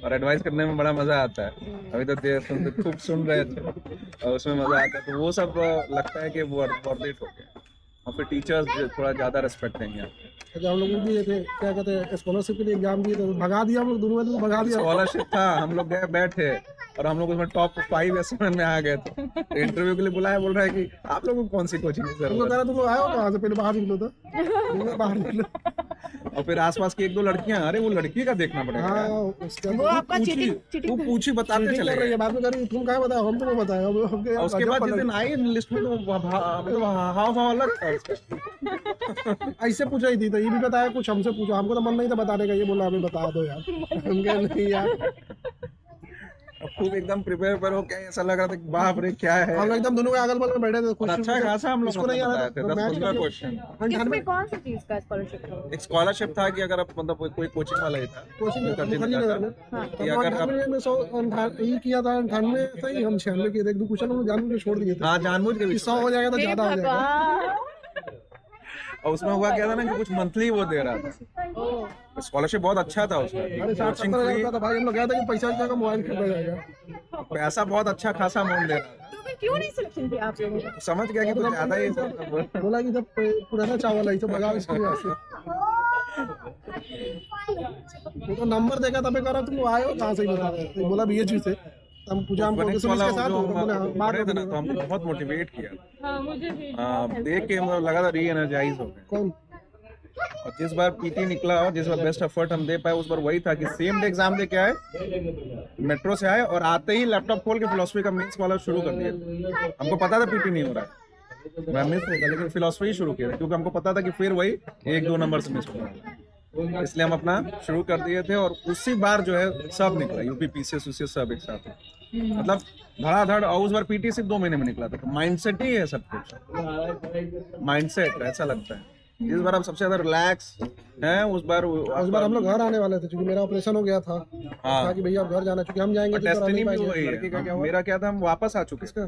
और एडवाइस करने में बड़ा मजा आता है। अभी तो देर खूब सुन रहे थे और उसमें मजा आता है, तो वो सब लगता है कि वो वर्थ इट हो गया। और फिर टीचर्स थोड़ा ज़्यादा रिस्पेक्ट देंगे आपको। अच्छा, हम लोग भी थे क्या कहते हैं स्कॉलरशिप के लिए एग्जाम दिए तो भगा दिया हम लोग दोनों में, भगा दिया। स्कॉलरशिप था, हम लोग गए बैठे और हम लोग उसमें टॉप 5 एसएमएन में आ गए थे। इंटरव्यू के लिए बुलाया, बोल रहा है कि आप लोगों को कौन सी कोचिंग है सर। तुम लोग कह रहे तुम लोग आए हो कहाँ से, पहले बाहर निकलो तो बाहर निकलो। और फिर आसपास की एक दो लड़कियां, अरे वो लड़की का देखना पड़ेगा। हाँ उसके वो आपका वो पूछी बताते चले कर रही गए। है, बाद में कर रही है, तुम कहाँ बताओ, हम तुम्हें बताए। और उसके बाद जिस दिन आई लिस्ट में तो हाव अलग था उसका। ऐसे पूछा ही थी तो ये भी बताया, कुछ हमसे पूछो, हमको तो मन नहीं था बताने का, ये बोला हमें बता दो यार। हम कहे नहीं यार, खूब एकदम प्रिपेयर हो, क्या ऐसा लग रहा था कि बाप रे क्या है। हम लोग एकदम दोनों के अगल बगल में बैठे थे। और कुछ अच्छा खासा हम लोग इसको नहीं आ रहा था, 10-15 क्वेश्चन। किसमें कौन सी चीज का स्कॉलरशिप था? एक स्कॉलरशिप था कि अगर आप मतलब कोई कोचिंग वाला ही था, कोचिंग मुखर्जी मुखर्जी नगर नगर में का, कि अगर आप में 198 ही किया था, 98 सही, हम 96 किए थे। एक दो क्वेश्चन हम जानबूझ के छोड़ दिए थे, हाँ जानबूझ के भी 100 हो जाएगा तो ज्यादा हो जाएगा। और उसमें हुआ क्या था ना कि कुछ मंथली वो दे रहा था, स्कॉलरशिप बहुत अच्छा था उसका, अरे 60-70 हजार का था भाई, हम लोग गया था कि पैसा का मोबाइल खरीदा जाएगा। पैसा बहुत अच्छा खासा अमाउंट दे रहा था। तो फिर क्यों नहीं सिलेक्शन किया आप लोगों ने? समझ गया कि कुछ ज्यादा ही बोला कि जब पुराना चावल है तो भगा इसको यहाँ से। वो तो नंबर देखा तब कह रहा तुम आए हो कहाँ से ही बता रहे, तो बोला BHU से। हम पूछा हमको Phoenix किसके वाला साथ जो हो, हम बोले बात पढ़े थे ना, हो। तो हमको बहुत मोटिवेट किया। हाँ मुझे भी देख के मतलब लगा था री एनर्जाइज हो गए। कौन और जिस बार पीटी निकला और जिस बार बेस्ट एफर्ट हम दे पाए, उस बार वही था कि सेम डे एग्जाम दे के आए, मेट्रो से आए और आते ही लैपटॉप खोल के फिलोसफी का मेंस वाला शुरू कर दिया। हमको पता था पीटी नहीं हो रहा है, मैं मिस होगा, लेकिन फिलोसफी ही शुरू किया क्योंकि हमको पता था कि फिर वही 1-2 नंबर से मिस होगा, इसलिए हम अपना शुरू कर दिए थे। और उसी बार जो है सब निकला, यूपी पीसीएस UCS सब एक साथ, मतलब धड़ाधड़। और उस बार पीटी सिर्फ 2 महीने में निकला था। तो माइंडसेट ही है सब कुछ, माइंडसेट ऐसा लगता है। इस बार हम सबसे ज्यादा रिलैक्स हैं। उस बार हम लोग घर आने वाले थे क्योंकि मेरा ऑपरेशन हो गया था। हाँ। कहा कि भैया अब घर जाना, क्योंकि हम जाएंगे तो घर डेस्टिनी नहीं भी पाएंगे। वही लड़के का क्या है। हुआ? मेरा क्या था, हम वापस आ चुके इसका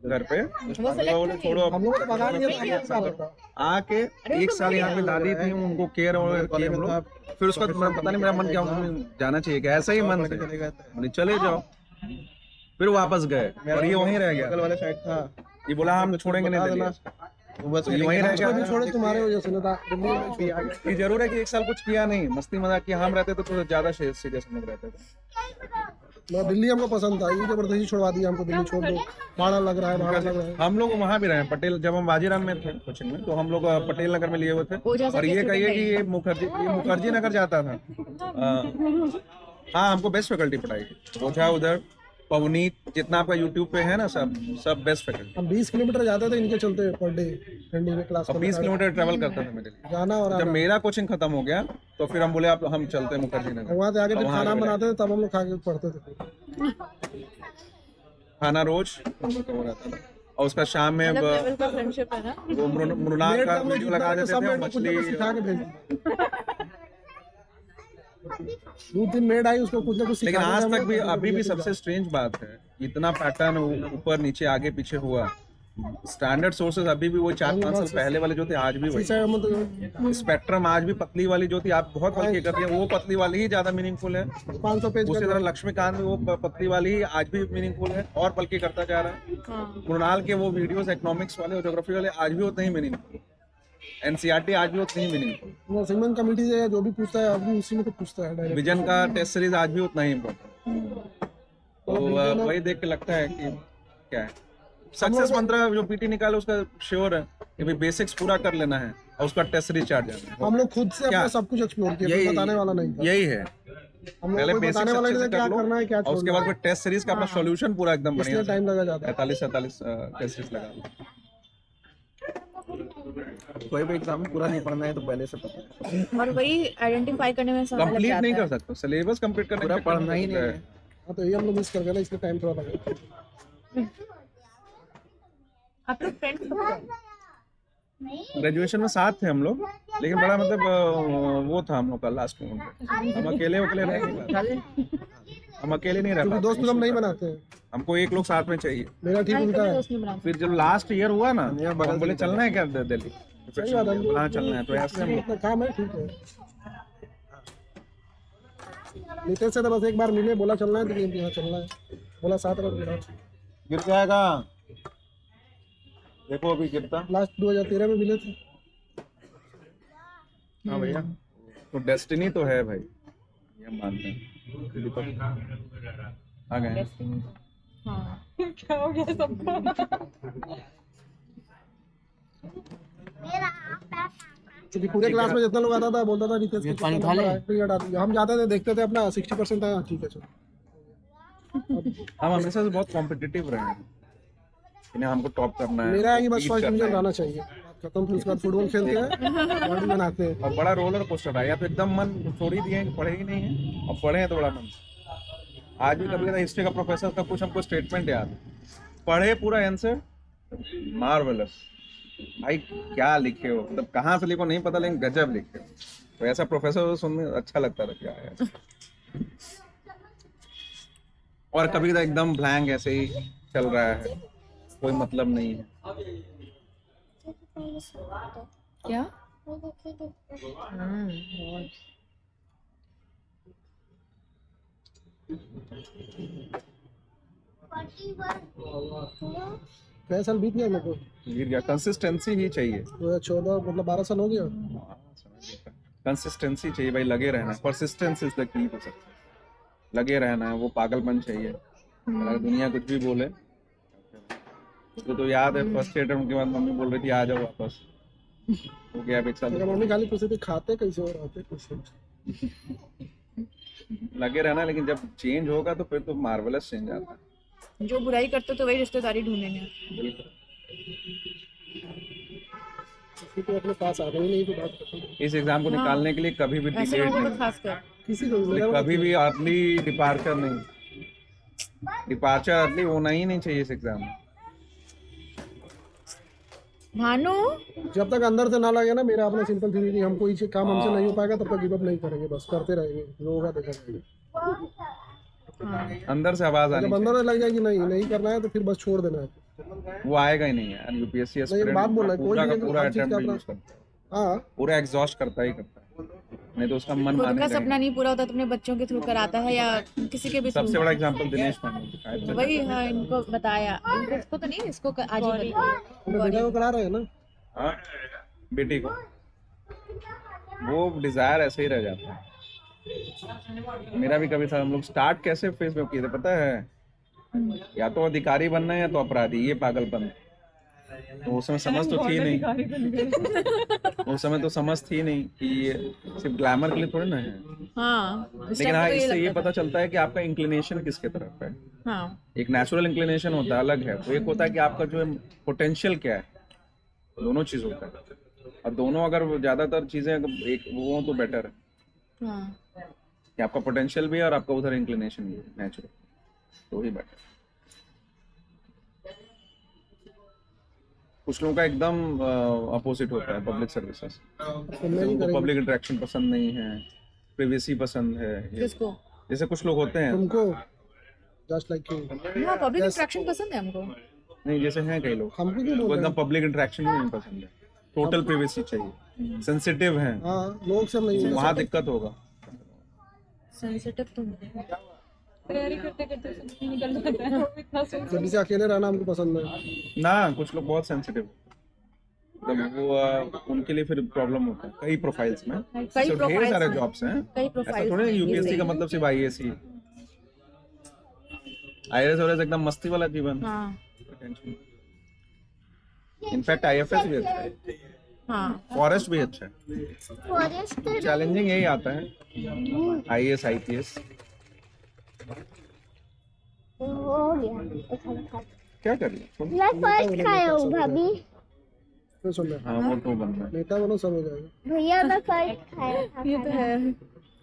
घर पे, बोले छोड़ो हम लोग तो भगा लिए थे। आके 1 साल यहाँ पे दादी थी, उनको केयर किए हम लोग। फिर उसका पता नहीं मेरा मन क्या जाना चाहिए, क्या ऐसा ही मन से चले जाओ। फिर वापस गए और ये वहीं रह गया, वाले साइड था, ये बोला हम छोड़ेंगे नहीं दिल्ली, बस ये वहीं रह भी गया। छोड़े तुम्हारे वजह से ना था, दिल्ली में भी आ गया। ये जरूर है कि 1 साल कुछ किया नहीं, मस्ती मजाक किया। हम रहते तो ज्यादा सीरियस हम लोग रहते थे। ना दिल्ली हमको पसंद था, ये जबरदस्ती छुड़वा दिया हमको, दिल्ली छोड़ दो, भाड़ा लग रहा है, भाड़ा लग रहा है। हम लोग वहाँ भी रहे पटेल, जब हम बाजीराम में थे कोचिंग में, तो हम लोग पटेल नगर में लिए हुए थे। और ये कहिए कि ये मुखर्जी नगर जाता था। हाँ, हमको बेस्ट फैकल्टी पढ़ाई, ओझा उधर, पवनीत, जितना आपका यूट्यूब पे है ना, सब बेस्ट फैकल्टी। हम 20 किलोमीटर जाते थे इनके चलते पर डे, ठंडी में क्लास और 20 किलोमीटर ट्रैवल करता था मेरे लिए। जाना और जब आना। मेरा कोचिंग खत्म हो गया तो फिर हम बोले आप हम चलते हैं मुखर्जी नगर। वहाँ से आगे फिर वहाँ खाना गए। बनाते थे, तब हम लोग खा के पढ़ते थे। खाना रोज वो रहता था। और उसका शाम में अलग लेवल का फ्रेंडशिप है ना। वो मृणाल का वीडियो लगा देते थे, मछली। सिखा के भेज 2-3 मेड आई, उसको कुछ ना कुछ लेकिन सिखाते आज थे हम तक लोग। भी अभी भी सबसे स्ट्रेंज बात है, इतना पैटर्न ऊपर नीचे आगे पीछे हुआ, स्टैंडर्ड सोर्सेज अभी भी वो 4-5 साल पहले वाले जो थे आज भी वही। शीशा मतलब स्पेक्ट्रम आज भी पतली वाली जो थी आप बहुत हल्की कर रही है, वो पतली वाली ही ज्यादा मीनिंगफुल है। 500 पेज उसी का तरह लक्ष्मीकांत वो पतली वाली ही आज भी मीनिंगफुल है और बल्कि करता जा रहा है। हाँ कुणाल के वो वीडियोस इकोनॉमिक्स वाले और ज्योग्राफी वाले आज भी उतने ही मीनिंगफुल। एनसीईआरटी आज भी उतनी ही मीनिंगफुल। असाइनमेंट कमेटी से जो भी पूछता है अभी उसी में तो पूछता है डायरेक्ट। विजन का टेस्ट सीरीज आज भी उतना ही इम्पोर्टेंट। तो वही देख के लगता है कि क्या है सक्सेस मंत्र जो पीटी निकाले उसका श्योर है कि भाई बेसिक्स पूरा कर लेना है और उसका टेस्ट सीरीज चार्ज जाना है। हम लोग खुद से अपना क्या? सब कुछ एक्सप्लोर किया, यही कोई बताने वाला नहीं था। यही है। हम पहले लोग को बेसिक्स बताने वाला अच्छे नहीं से था क्या कर लो करना है क्या और उसके छोड़ना बाद है। फिर टेस्ट सीरीज का अपना सॉल्यूशन पूरा एकदम बढ़िया इसलिए टाइम लगा जाता है। 45-47 टेस्ट सीरीज लगा लो। कोई भी एग्जाम पूरा नहीं पढ़ना है तो पहले से पता है। और वही आइडेंटिफाई करने में समय लग कंप्लीट नहीं जाता कर है। सकते, सिलेबस कंप्लीट करने पूरा के पढ़ना ही नहीं है। हाँ तो ये हम लोग मिस कर गए ना, इसलिए टाइम थोड़ा लगा। आप लोग फ्रेंड्स कब थे? ग्रेजुएशन में साथ थे हम लोग, लेकिन बड़ा मतलब वो था हम लोग का लास्ट मोमेंट। हम अकेले रह नहीं पाते, हम अकेले नहीं रह क्योंकि दोस्त पाते। हम नहीं बनाते हैं। हमको एक लोग साथ में चाहिए। मेरा ठीक उल्टा है। दोस्त नहीं बना फिर जब लास्ट ईयर हुआ ना हम बोले चलना है क्या दिल्ली, सही बात है। बोला चलना है तो ऐसे हम अपना काम है, ठीक है। नितेश से तो बस एक बार मिले, बोला चलना है तो यहाँ चलना है, बोला 7 बार मिला। गिर जाएगा। देखो अभी गिरता। लास्ट 2013 में मिले थे। हाँ भैया तो डेस्टिनी तो है भाई, ये हम मानते हैं। आ गए हाँ क्या हो गया सबको? क्योंकि पूरे क्लास में जितना लोग आता था बोलता था नितेश के कितना नंबर आए, पीरियड आती है। हम जाते थे देखते थे अपना 60% था, ठीक है चलो। हम हमेशा से बहुत कॉम्पिटिटिव रहे हैं, इन्हें हमको टॉप करना है। मेरा है कि बस beat फर्स्ट करना डिवीजन है। रहना चाहिए, बात खत्म। फिर उसके बाद फुटबॉल खेलते हैं, बॉडी बनाते हैं। और बड़ा रोलर कोस्टर है, या तो एकदम मन छोड़ ही दिए हैं कि पढ़े ही नहीं है, और पढ़े हैं तो बड़ा मन। आज भी कभी कभी हिस्ट्री का प्रोफेसर का कुछ हमको स्टेटमेंट याद है, पढ़े पूरा आंसर मार्वेलस। भाई क्या लिखे हो, मतलब कहाँ से लिखो नहीं पता, लेकिन गजब लिखे हो। तो ऐसा प्रोफेसर सुनने अच्छा लगता था क्या यार। और कभी कभी एकदम ब्लैंक ऐसे ही चल रहा है, कोई मतलब नहीं है। क्या? कई साल बीत गए मेरे को, गिर गया। कंसिस्टेंसी ही चाहिए, 2014 मतलब 12 साल हो गया। कंसिस्टेंसी चाहिए भाई, लगे रहना। Persistence is the key to success. लगे रहना है, वो पागलपन चाहिए। अगर दुनिया कुछ भी बोले तो याद है फर्स्ट अटेम्प्ट के बाद मम्मी बोल रही थी आ जाओ वापस, हो गया अब 1 साल। मेरा मम्मी खाली पूछती थी खाते कैसे हो, रहते कैसे। लगे रहना, लेकिन जब चेंज होगा तो फिर तो मार्वेलस चेंज आता है। जो बुराई करते तो वही रिश्तेदारी ढूंढेंगे। बिल्कुल। किसी को अपने पास आना ही नहीं तो बात खत्म। इस एग्जाम को निकालने के लिए कभी भी ऐसे डिलेड लोगों को नहीं, खासकर किसी को भी मेरा कभी भी अर्ली डिपार्चर नहीं। डिपार्चर अर्ली होना ही नहीं चाहिए इस एग्जाम में। भानु जब तक अंदर से ना लगे ना, मेरा अपना सिंपल थ्योरी हम कोई चीज काम हमसे नहीं हो पाएगा तब तक गिव अप नहीं करेंगे, बस करते रहेंगे, जो होगा देखा जाएगा। अंदर से आवाज आनी जब अंदर से लग जाएगी नहीं करना है तो फिर बस छोड़ देना है। चाहिए। वो आएगा ही नहीं यार। यूपीएससी नहीं, एस्पिरेंट बात बोल रहा है, कोई पूरा भी का पूरा हर चीज का अटेम्प्ट अपना- यूज करता है, हाँ पूरा एग्जॉस्ट करता ही करता है, नहीं तो उसका मन खुद का मानेगा ही सपना नहीं पूरा होता तो अपने बच्चों के थ्रू कराता है या किसी के भी नहीं। सबसे थ्रू। बड़ा एग्जांपल दिनेश पांडे। वही हाँ इनको बताया, इसको तो नहीं, इसको आज ही बताया। अपने बेटा को करा रहे हैं ना। हाँ बेटी को वो डिजायर ऐसे ही रह जाता है। मेरा भी कभी था, हम लोग स्टार्ट कैसे फेस में किए थे पता है, या तो अधिकारी बनना है या तो अपराधी, ये पागलपन। तो उस समय समझ तो थी नहीं, उस समय तो समझ थी नहीं कि ये सिर्फ ग्लैमर के लिए थोड़ी ना है। हाँ इस लेकिन टाइम हाँ पे तो इससे ये लगता पता चलता है कि आपका इंक्लिनेशन किसके तरफ है। था। हाँ एक नेचुरल इंक्लिनेशन होता है, अलग है। तो एक होता है कि आपका जो है पोटेंशियल क्या है, दोनों चीज होता है। और दोनों अगर ज्यादातर चीजें अगर एक वो हो तो बेटर है हाँ कि आपका पोटेंशियल भी है और आपका उधर इंक्लिनेशन भी है नेचुरल, तो ही बेटर। कुछ लोगों का एकदम अपोजिट होता है पब्लिक सर्विसेज, उनको पब्लिक इंटरेक्शन पसंद नहीं है, प्रिवेसी पसंद है। किसको? जैसे कुछ लोग होते हैं तुमको जस्ट लाइक यू। हाँ पब्लिक इंटरेक्शन पसंद है हमको। नहीं जैसे हैं कई लोग हमको क्यों वो बोल रहे एकदम पब्लिक इंटरेक्शन नहीं पसंद है, टोटल प्राइवेसी चाहिए, सेंसिटिव हैं, हैं? हाँ लोग से हम नहीं मिल वहाँ दिक्कत होगा। सेंसिटिव तुम तैयारी करते करते सब निकल जाता है, इतना सोच सकते। जब से अकेले रहना हमको पसंद है। ना कुछ लोग बहुत सेंसिटिव, मतलब वो उनके लिए फिर प्रॉब्लम होता है कई प्रोफाइल्स में। कई ढेर profiles सारे में। जॉब्स हैं, कई ऐसा प्रोफाइल थोड़ी यूपीएससी का मतलब सिर्फ आईएएस ही, आईएएस और एकदम मस्ती वाला जीवन। हाँ इनफैक्ट आईएफएस भी अच्छा है, हाँ फॉरेस्ट भी अच्छा है, फॉरेस्ट चैलेंजिंग यही आता है आईएएस आईपीएस। हो गया। क्या कर लिया मैं फर्स्ट खाया हूँ भाभी। तो सुन ले, हाँ वो तो बन रहा है। नेता बनो सब हो जाएगा। भैया मैं फर्स्ट खाया था। ये तो है।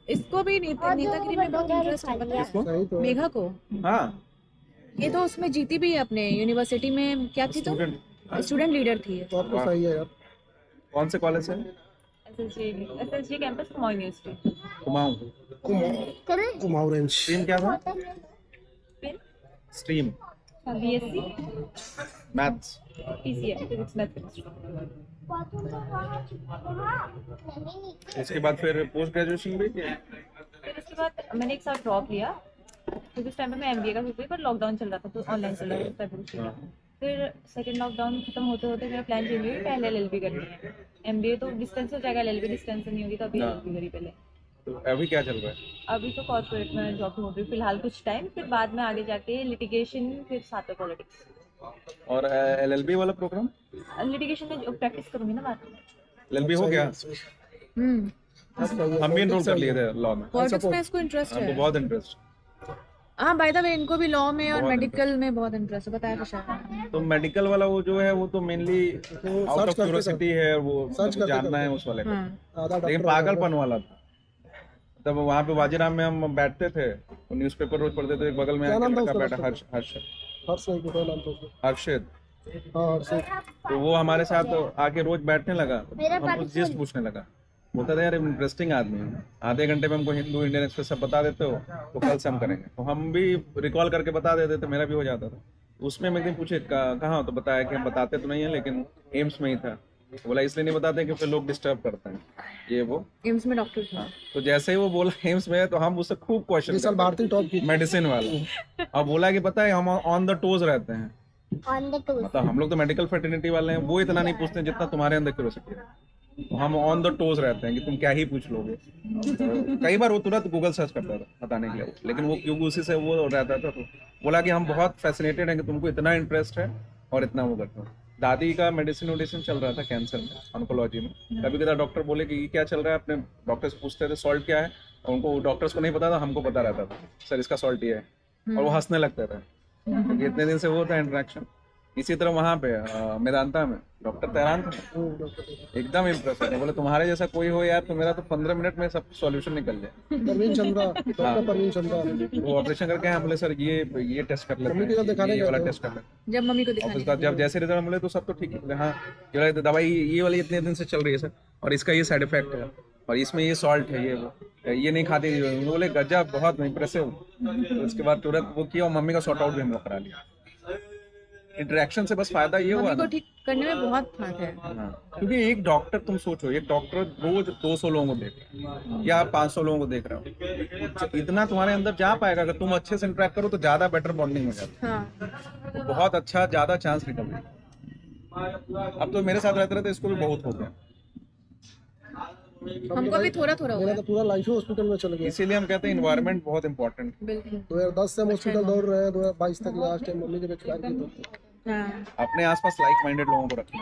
इसको भी नेतागिरी में बहुत इंटरेस्ट है, पता है सही तो है। मेघा को। हाँ ये तो उसमें जीती भी है अपने यूनिवर्सिटी में, क्या थी तो स्टूडेंट लीडर थी। तो आपको सही है यार। कौन से कॉलेज है? SSG campus Kumaon university. Kumaon. करें कुमाऊं रेंज। स्ट्रीम क्या था? Stream BSc maths. PCM physics math chemistry. उसके बाद फिर पोस्ट ग्रेजुएशन भी किया? फिर उसके बाद मैंने एक साल ड्रॉप लिया क्योंकि उस टाइम पे मैं एमबीए का सोच रही, पर लॉकडाउन चल रहा था तो ऑनलाइन चल रहा था फरवरी। फिर सेकंड लॉकडाउन खत्म होते होते मेरा प्लान चेंज हो गया, पहले एलएलबी करनी है। एमबीए तो डिस्टेंस हो जाएगा, एलएलबी डिस्टेंस से नहीं होगी, तो अभी एलएलबी करी पहले। तो अभी क्या चल रहा है? अभी तो कॉर्पोरेट में जॉब ढूंढ रही हूँ फिलहाल कुछ टाइम, फिर बाद में आगे जाके लिटिगेशन, फिर साथ में पॉलिटिक्स। और एलएलबी वाला प्रोग्राम? लिटिगेशन में प्रैक्टिस करूंगी ना बाद में। एलएलबी हो गया? हम भी एनरोल कर लिए थे लॉ में, पॉलिटिक्स में इसको इंटरेस्ट हमको है। बहुत इंटरेस्ट। हाँ बाय द वे इनको भी लॉ में और मेडिकल में बहुत इंटरेस्ट है, बताया था शायद। तो मेडिकल वाला वो जो है वो तो मेनली आउट ऑफ क्यूरियोसिटी है, वो जानना है उस वाले का। आधा लेकिन पागलपन वाला था। तब वहाँ पे वाजीराम में हम बैठते थे, तो न्यूज़पेपर रोज पढ़ते थे, एक बगल में क्या आके नाम था लड़का उसका? बैठा हर्षद हर्ष नहीं कुछ नाम तो उसका। हर्षद, हाँ हर्ष। तो वो हमारे साथ आके रोज बैठने लगा, हमको जिस्ट पूछने लगा। बोलता था यार इंटरेस्टिंग आदमी है, आधे घंटे में हमको हिंदू इंडियन एक्सप्रेस सब बता देते हो, तो कल से हम करेंगे। तो हम भी रिकॉल करके बता देते थे, मेरा भी हो जाता था। उसमें मैं एक दिन पूछे कहाँ हो, तो बताया कि हम बताते तो नहीं है लेकिन एम्स में ही था। बोला इसलिए नहीं बताते कि फिर लोग डिस्टर्ब करते हैं ये वो। एम्स में डॉक्टर था। तो जैसे ही वो बोला एम्स में है, तो हम उससे खूब क्वेश्चन इस साल भारतीय टॉप की। मेडिसिन वाला। अब बोला कि पता है हम ऑन द टोज रहते हैं, ऑन द टूर। मतलब हम लोग तो मेडिकल फर्टिनिटी वाले हैं, वो इतना नहीं पूछते जितना तुम्हारे अंदर क्यूरियोसिटी है। तो हम ऑन द टोज रहते हैं कि तुम क्या ही पूछ लोगे। तो कई बार वो तुरंत गूगल सर्च करता था बताने के लिए, लेकिन वो क्योंकि उसी से वो रहता था, तो बोला कि हम बहुत फैसिनेटेड हैं कि तुमको इतना इंटरेस्ट है और इतना वो करते हो। दादी का मेडिसिन वेडिसिन चल रहा था कैंसर में, ऑन्कोलॉजी में। कभी कभी डॉक्टर बोले कि ये क्या चल रहा है, अपने डॉक्टर से पूछते थे सॉल्ट क्या है, और उनको डॉक्टर्स को नहीं पता था, हमको पता रहता था सर इसका सॉल्ट ये है, और वो हंसने लगते थे। क्योंकि इतने दिन से वो था इंटरेक्शन। इसी तरह वहाँ पे मेदांता में डॉक्टर तैरान थे, एकदम इम्प्रेस थे। बोले तुम्हारे जैसा कोई हो यार तो मेरा तो 15 मिनट में सब सॉल्यूशन निकल जाए। परवीन चंद्रा, डॉक्टर परवीन चंद्रा। वो ऑपरेशन करके हैं, बोले सर ये टेस्ट कर लेते मम्मी को जब हैं, दिखाने ये वाला गए थे। टेस्ट कर लेते हैं। जब मम्मी को और दिखाने उसके बाद जब जैसे रिजल्ट मिले तो सब तो ठीक है। बोले हाँ ये वाली दवाई ये वाली इतने दिन से चल रही है सर, और इसका ये साइड इफेक्ट है, और इसमें ये सॉल्ट है, ये नहीं खाती। बोले गजब, बहुत इम्प्रेसिव। तो उसके बाद तुरंत वो किया और मम्मी का सॉर्ट आउट भी हम लोग करा लिया। इंटरेक्शन से बस फायदा ये हुआ मम्मी को ना, ठीक करने में बहुत हाथ है। हाँ, क्योंकि एक डॉक्टर, तुम सोचो एक डॉक्टर रोज 200 लोगों को देख रहा है या 500 लोगों को देख रहा हो, इतना तुम्हारे अंदर जा पाएगा अगर तुम अच्छे से इंटरेक्ट करो तो ज्यादा बेटर बॉन्डिंग हो जाती हाँ है, तो बहुत अच्छा ज्यादा चांस निकल गया। अब तो मेरे साथ रहते रहते इसको भी बहुत हो गया, हमको भी थोड़ा थोड़ा हुआ मेरा है। तो पूरा लाइफ ही हॉस्पिटल में चल गया। इसीलिए हम कहते हैं इन्वायरमेंट बहुत इंपॉर्टेंट। बिल्कुल 2010 से हम हॉस्पिटल दौड़ रहे हैं, 2022 तक लास्ट टाइम मम्मी जब एक्सपायर की तो हाँ अपने आसपास लाइक माइंडेड लोगों को रखना।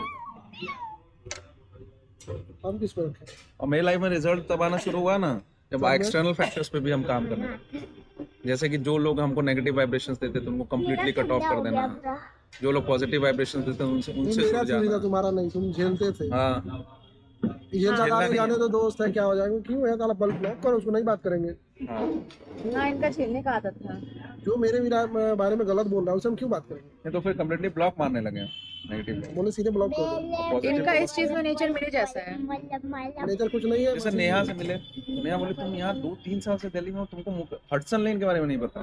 हम किस पर रखें? और मेरी लाइफ में रिजल्ट तब आना शुरू हुआ ना जब एक्सटर्नल फैक्टर्स पे भी हम काम करने लगे। जैसे कि जो लोग हमको नेगेटिव वाइब्रेशंस देते थे उनको कंप्लीटली कट ऑफ कर देना, जो लोग पॉजिटिव वाइब्रेशंस देते हैं उनसे मेरा जुड़ चीज था जाना। तुम्हारा नहीं, तुम झेलते थे। हाँ ये आने जाने तो दोस्त है, क्या हो जाएगा, क्यों है साला बल्ब ब्लॉक करो उसको, नहीं बात करेंगे। हाँ हाँ इनका झेलने का आदत था। जो मेरे बारे में गलत बोल रहा है उससे हम क्यों बात करेंगे? ये तो फिर कंप्लीटली ब्लॉक मारने लगे नेगेटिव। बोले सीधे ब्लॉक कर दो। इनका इस चीज में नेचर मेरे जैसा है। नेचर कुछ नहीं है। जैसे नेहा से मिले, नेहा बोले तुम यहाँ 2-3 साल से दिल्ली में हो, तुमको हडसन लेन के बारे में नहीं पता।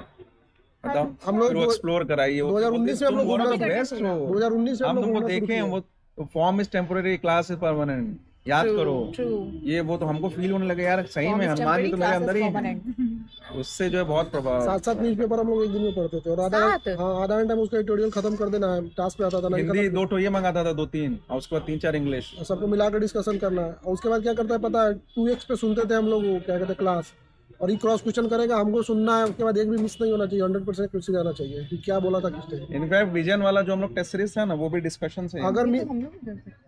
बताओ, हम लोग फिर वो एक्सप्लोर कराइए। 2019 में हम लोग घूमना था। बेस्ट हो, 2019 में हम हम लोग तुमको घूमना शुरू देखे हैं, किया। वो form is temporary, class is permanent, याद करो True. ये वो, तो हमको फील होने लगे यार सही में हनुमान जी तो मेरे अंदर ही हैं। उससे जो है बहुत प्रभाव। 7 न्यूज़पेपर हम लोग एक दिन में पढ़ते थे, और आधा घंटा में उसका ट्यूटोरियल खत्म कर देना है, टास्क पे आता था, नहीं हिंदी 2 ठो ये मंगाता था, 2-3, और उसके बाद 3-4 इंग्लिश। सबको मिलाकर डिस्कशन करना है। और उसके बाद क्या करता है पता है, 2x पे सुनते थे हम लोग, वो क्या कहते हैं क्लास, और ये क्रॉस क्वेश्चन करेगा, हमको सुनना है, उसके बाद एक भी मिस नहीं होना चाहिए, 100% क्वेश्चन जाना चाहिए कि क्या बोला था किस टाइम। इनफैक्ट विजन वाला जो हम लोग टेस्ट सीरीज था ना, वो भी डिस्कशन से अगर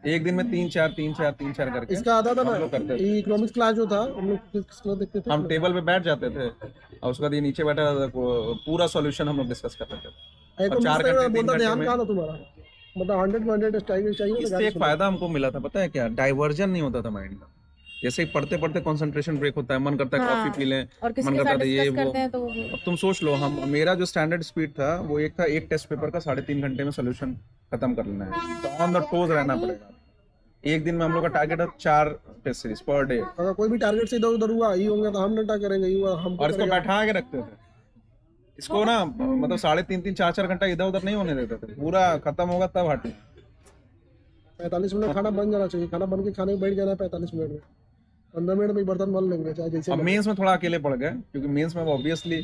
एक दिन में 3-4 करके इसका आता था ना, हम लोग करते थे। इकोनॉमिक्स क्लास जो था, हम लोग किस क्लास देखते थे, हम टेबल पे बैठ जाते थे और उसके बाद ये नीचे बैठा था, पूरा सॉल्यूशन हम लोग डिस्कस करते थे। एक और 4 घंटे 3 बोलता घंटे ध्यान में। कहाँ था तुम्हारा, मतलब 100 में 100 चाहिए इससे एक फायदा हमको मिला था, पता है क्या, डाइवर्जन नहीं होता था माइंड का। जैसे ही पढ़ते पढ़ते कंसंट्रेशन ब्रेक होता है, मन करता है कॉफी पी लें, और किसी मन के करता साथ है ये डिस्कस वो। करते हैं तो अब तुम सोच लो, हम मेरा जो स्टैंडर्ड स्पीड था वो एक था, एक टेस्ट पेपर का 3.5 घंटे में सोल्यूशन खत्म कर लेना है, तो ऑन द टोज रहना पड़ेगा। एक दिन में हम लोग का टारगेट है 4 टेस्ट सीरीज पर डे, अगर कोई भी टारगेट से इधर उधर हुआ ही होंगे तो हम डंडा करेंगे, ये हुआ हमको और इसको करेगा। बैठा के रखते थे। इसको ना मतलब 3.5 4 घंटा इधर उधर नहीं होने देते थे, पूरा खत्म होगा तब हटे। 45 मिनट खाना बन जाना चाहिए, खाना बन के खाने में बैठ जाना है 45 मिनट में, 15 मिनट में ही बर्तन मल लेंगे चाहे जैसे। अब मेंस में थोड़ा अकेले पड़ गए, क्योंकि मेंस में ऑब्वियसली